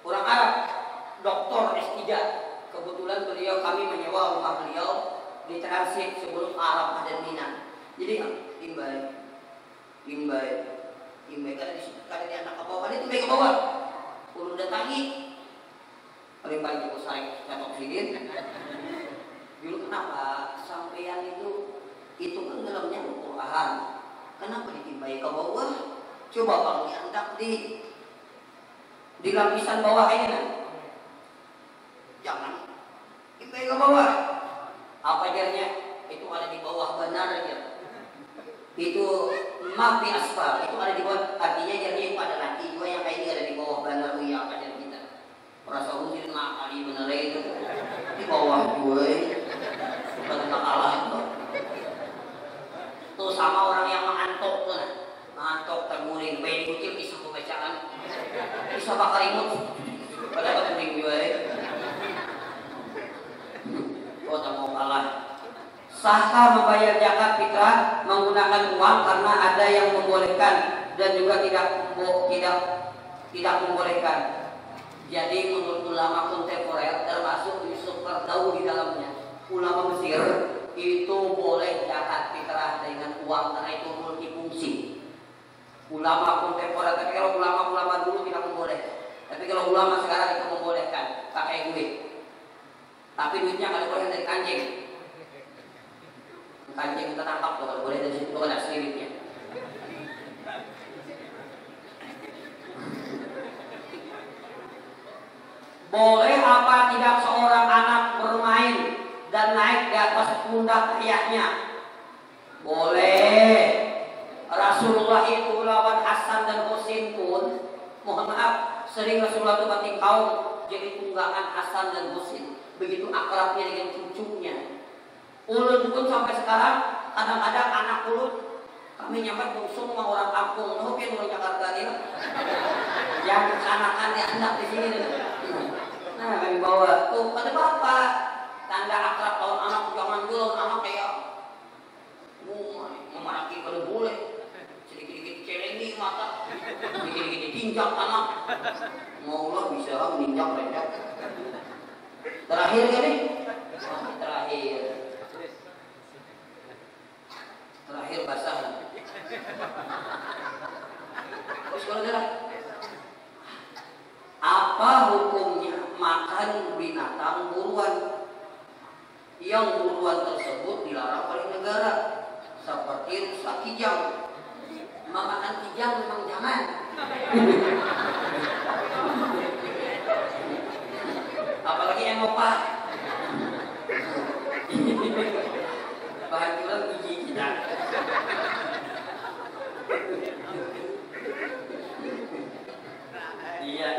orang Arab, doktor S3. Kebetulan beliau kami menyewa rumah beliau di transit sebelum Arab dan Mina. Jadi imbai karena di anak ke bawah, itu baik ke bawah. Ulun datangi, paling cukup saya catok sedikit. Dulu kenapa sampeyan itu kan dalamnya Al-Quran, kenapa ditimbai ke bawah? Coba bang diangkat di lapisan bawah ini kan? Jangan timbai ke bawah. Apa ajarnya? Itu ada di bawah benar aja. Itu mafi asfal, itu ada di bawah. Artinya jadi pada laki juga yang kayak ini ada di bawah benar yang ajar kita. Perasa mungkin kali benar itu di bawah gue. Bukan kalah itu. Tuh sama orang yang mengantuk tuh, mengantuk terguling, bayi kecil bisa pembacaan, bisa bakar imut, pada kemudian gue. Oh tak mau kalah. Sahkah membayar zakat fitrah menggunakan uang karena ada yang membolehkan dan juga tidak membolehkan. Jadi menurut ulama kontemporer termasuk Yusuf Qaradawi di dalamnya, ulama Mesir itu boleh zakat fitrah dengan uang karena itu multifungsi. Ulama kontemporer, tapi kalau ulama dulu tidak membolehkan. Tapi kalau ulama sekarang itu membolehkan pakai duit. Tapi duitnya kalau boleh dari kancing. Kancing kita tangkap kalau boleh dari situ ada selipnya. Boleh apa tidak seorang anak bermain dan naik di atas pundak ayahnya? Boleh. Rasulullah itu lawan Hasan dan Husain pun, mohon maaf, sering Rasulullah itu batin kaum jadi tunggangan Hasan dan Husain. Begitu akrabnya dengan cucunya. Ulun pun sampai sekarang kadang-kadang anak ulun kami nyampe bungsu sama orang kampung, mungkin orang Jakarta ini, yang kanakan di anak di sini. Nah kami bawa tuh pada bapak tanda akrab tahun anak jangan dulu anak kayak memaraki kalau boleh sedikit-sedikit celengi mata, sedikit-sedikit ditinjak anak, maulah bisa meninjak mereka. Terakhir kali, terakhir basah. Terus kalau dah, apa hukumnya makan binatang buruan? Yang buruan tersebut dilarang oleh negara, seperti rusa kijang. Makan kijang memang jangan. Apalagi yang opak. Bahan kurang gigi kita. Iya.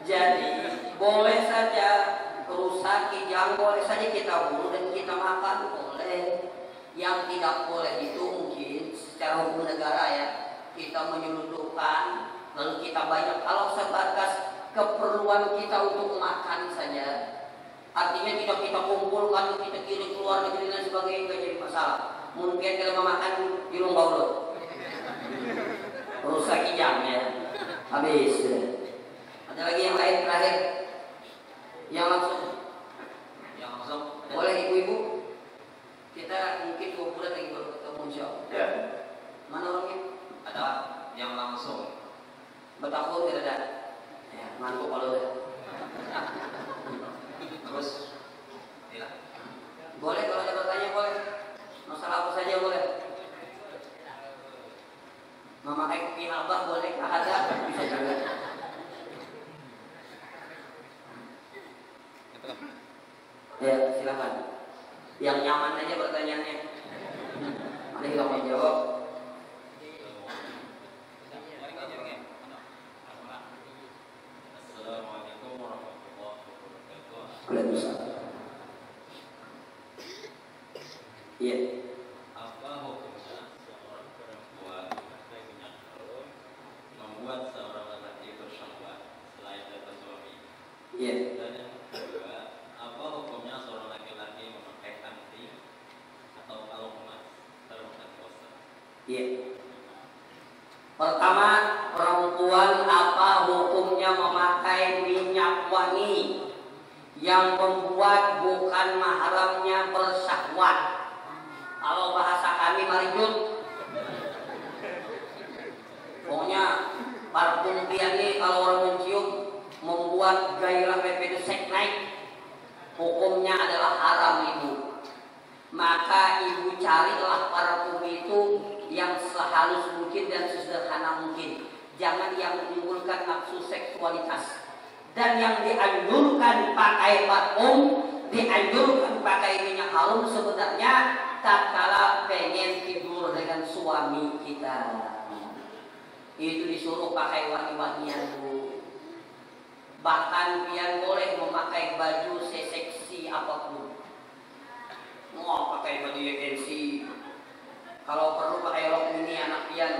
Jadi boleh saja rusa kijang, boleh saja kita bunuh dan kita makan, boleh. Yang tidak boleh itu mungkin secara hukum negara ya, kita menyelundupkan lalu kita banyak. Kalau sebatas keperluan kita untuk makan saja, artinya tidak kita kumpulkan, kita kirim keluar negeri dan sebagainya, tidak jadi masalah. Mungkin kalau makan di lomba ulo, rusak kijangnya. Habis. Ada lagi yang lain terakhir? Yang langsung? Yang langsung? Boleh ibu-ibu? Kita mungkin 2 bulan lagi baru ketemu insya Allah. Ya. Mana orangnya? Ada yang langsung. Bertakut tidak ada? Ya, ngantuk kalau ya. Terus? Iya. Boleh kalau ada bertanya boleh. Masalah apa saja boleh. Memakai kopi abah boleh kah ada? Bisa juga. Ya silakan. Yang nyaman aja pertanyaannya. Ada yang mau jawab? Assalamualaikum warahmatullahi wabarakatuh. Waalaikumsalam. Iya. Apa hukumnya seorang perempuan membuat seorang lelaki bersyahwat selain dari suami? Iya. Dan yang kedua, apa hukumnya seorang laki-laki memakai anting atau kalung emas termakan puasa? Iya. Pertama, perempuan apa hukumnya memakai minyak wangi yang membuat bukan mahramnya bersyahwat? Kalau bahasa kami marijut. Pokoknya parfum pian ini kalau orang mencium membuat gairah pepe sek naik. Hukumnya adalah haram itu. Maka ibu carilah parfum itu yang sehalus mungkin dan sesederhana mungkin. Jangan yang menimbulkan nafsu seksualitas. Dan yang dianjurkan pakai parfum, dianjurkan pakai minyak harum sebenarnya tatkala pengen tidur dengan suami kita. Itu disuruh pakai wangi-wangian bu. Bahkan pian boleh memakai baju seseksi apapun. Mau pakai baju YNC, kalau perlu pakai rok mini anak pian.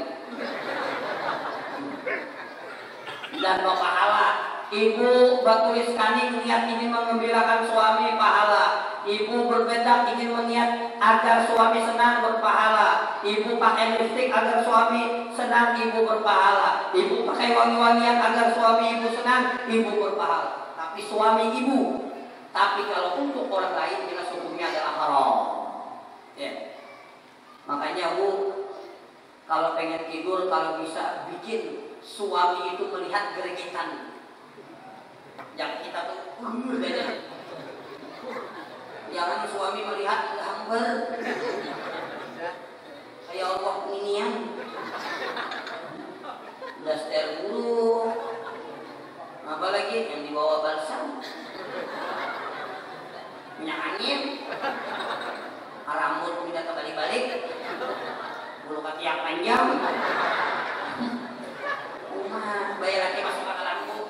Dan pahala. Ibu bertulis kani niat ingin mengembirakan suami pahala. Ibu berbedak ingin meniat agar suami senang berpahala. Ibu pakai lipstik agar suami senang, ibu berpahala. Ibu pakai wangi-wangian agar suami ibu senang, ibu berpahala. Tapi suami ibu. Tapi kalau untuk orang lain jelas hukumnya adalah haram. Ya. Makanya bu, kalau pengen tidur kalau bisa bikin suami itu melihat gregetan. Jangan kita tuh aja. Jangan suami melihat gambar. Kayak Allah inian. Daster bulu. Apalagi yang dibawa balsam. Minyak angin. Rambut tidak kebalik-balik. Bulu kaki yang panjang. Bayar lagi masuk akal lampu.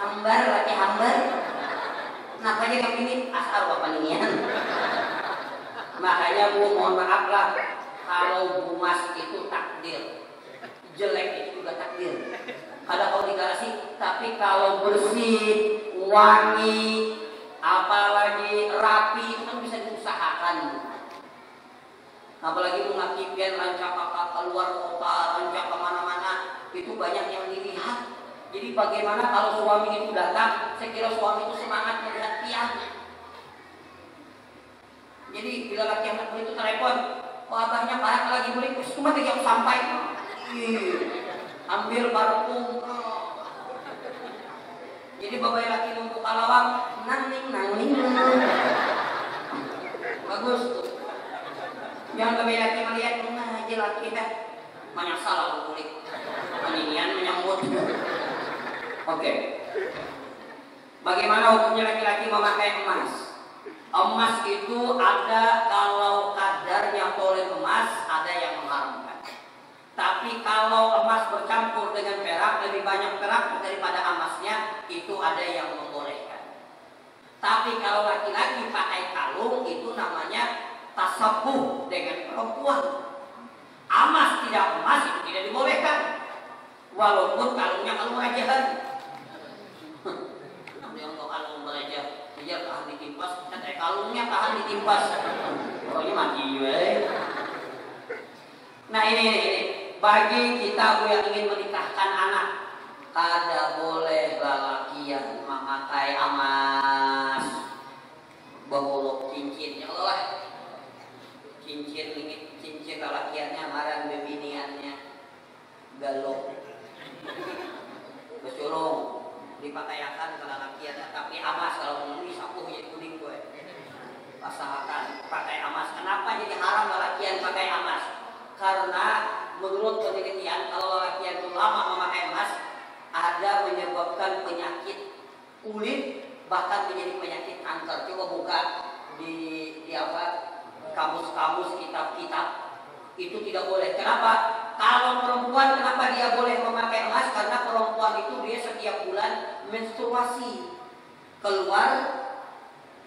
Hambar lagi hambar. Kenapa aja yang ini asal bapak inian. Makanya bu mohon maaf lah kalau bu mas itu takdir, jelek itu juga takdir. Ada kalau di garasi, tapi kalau bersih, wangi, apalagi rapi itu kan bisa diusahakan. Apalagi mengakibatkan rancak kakak keluar kota, rancak kemana-mana, itu banyak yang dilihat. Jadi bagaimana kalau suami itu datang, saya kira suami itu semangat melihat tiang. Jadi bila laki anak itu telepon, oh abahnya parak lagi beli, cuma yang sampai, ambil parfum. Jadi bapak laki membuka lawang, nangning. Bagus tuh. Jangan bapak laki melihat, aja laki dah, banyak salah kulit, peninian menyambut. Oke. Bagaimana hukumnya laki-laki memakai emas? Emas itu ada kalau kadarnya oleh emas, ada yang mengharamkan. Tapi kalau emas bercampur dengan perak, lebih banyak perak daripada emasnya, itu ada yang membolehkan. Tapi kalau laki-laki pakai kalung, itu namanya tasabuh dengan perempuan. Emas tidak emas itu tidak dibolehkan. Walaupun kalungnya kalung rajahan. Yang kau kalung belajar, biar tahan ditimpas. Katanya kalungnya tahan ditimpas. Pokoknya mati juga. Nah ini. bagi kita yang ingin menikahkan anak, kada boleh lalakian memakai emas, babolok cincinnya lah, cincin lalakiannya marang bebiniannya galok, besulung dipakaiakan ke lalakiannya, tapi emas kalau mau disapuh jadi kuning gue. Pasangan pakai emas. Kenapa jadi haram lalakian pakai emas? Karena menurut penelitian kalau lalakian itu lama memakai emas ada menyebabkan penyakit kulit, bahkan menjadi penyakit kanker. Coba buka di apa kamus-kamus kitab-kitab, itu tidak boleh. Kenapa? Kalau perempuan kenapa dia boleh memakai emas? Karena perempuan itu dia setiap bulan menstruasi, keluar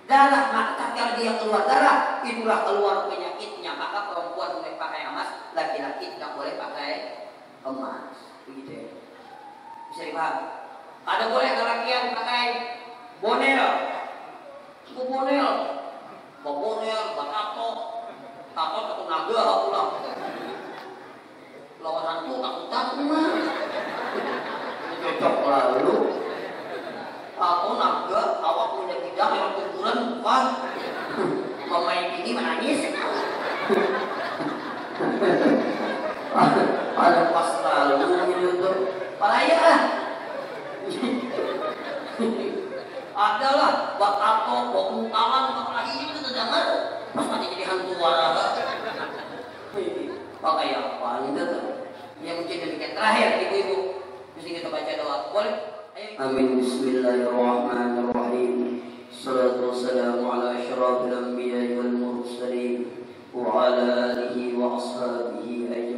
darah, maka kalau dia keluar darah, itulah keluar penyakitnya. Maka perempuan boleh pakai emas, laki-laki tidak boleh pakai emas. Begitu ya. Bisa dipahami? Ada boleh laki-laki pakai bonel, bonel, tato naga pulang. Lawan hantu takut mah. Cocok lalu. Tato naga, awak punya bidang yang berbulan bukan. Pemain ini menangis. Ada pas lalu gitu. Palaya lah. Adalah bak tato, bak muntalan, bak lahinya kita dengar. Pas mati jadi hantu warga. Pakai apa gitu tuh? Yang mungkin demikian. Terakhir ibu-ibu, mesti kita baca doa. Boleh? Amin. Bismillahirrahmanirrahim. Salatu wassalamu ala asyrafil anbiya'i wal mursalin wa ala alihi wa ashabihi ajma'in.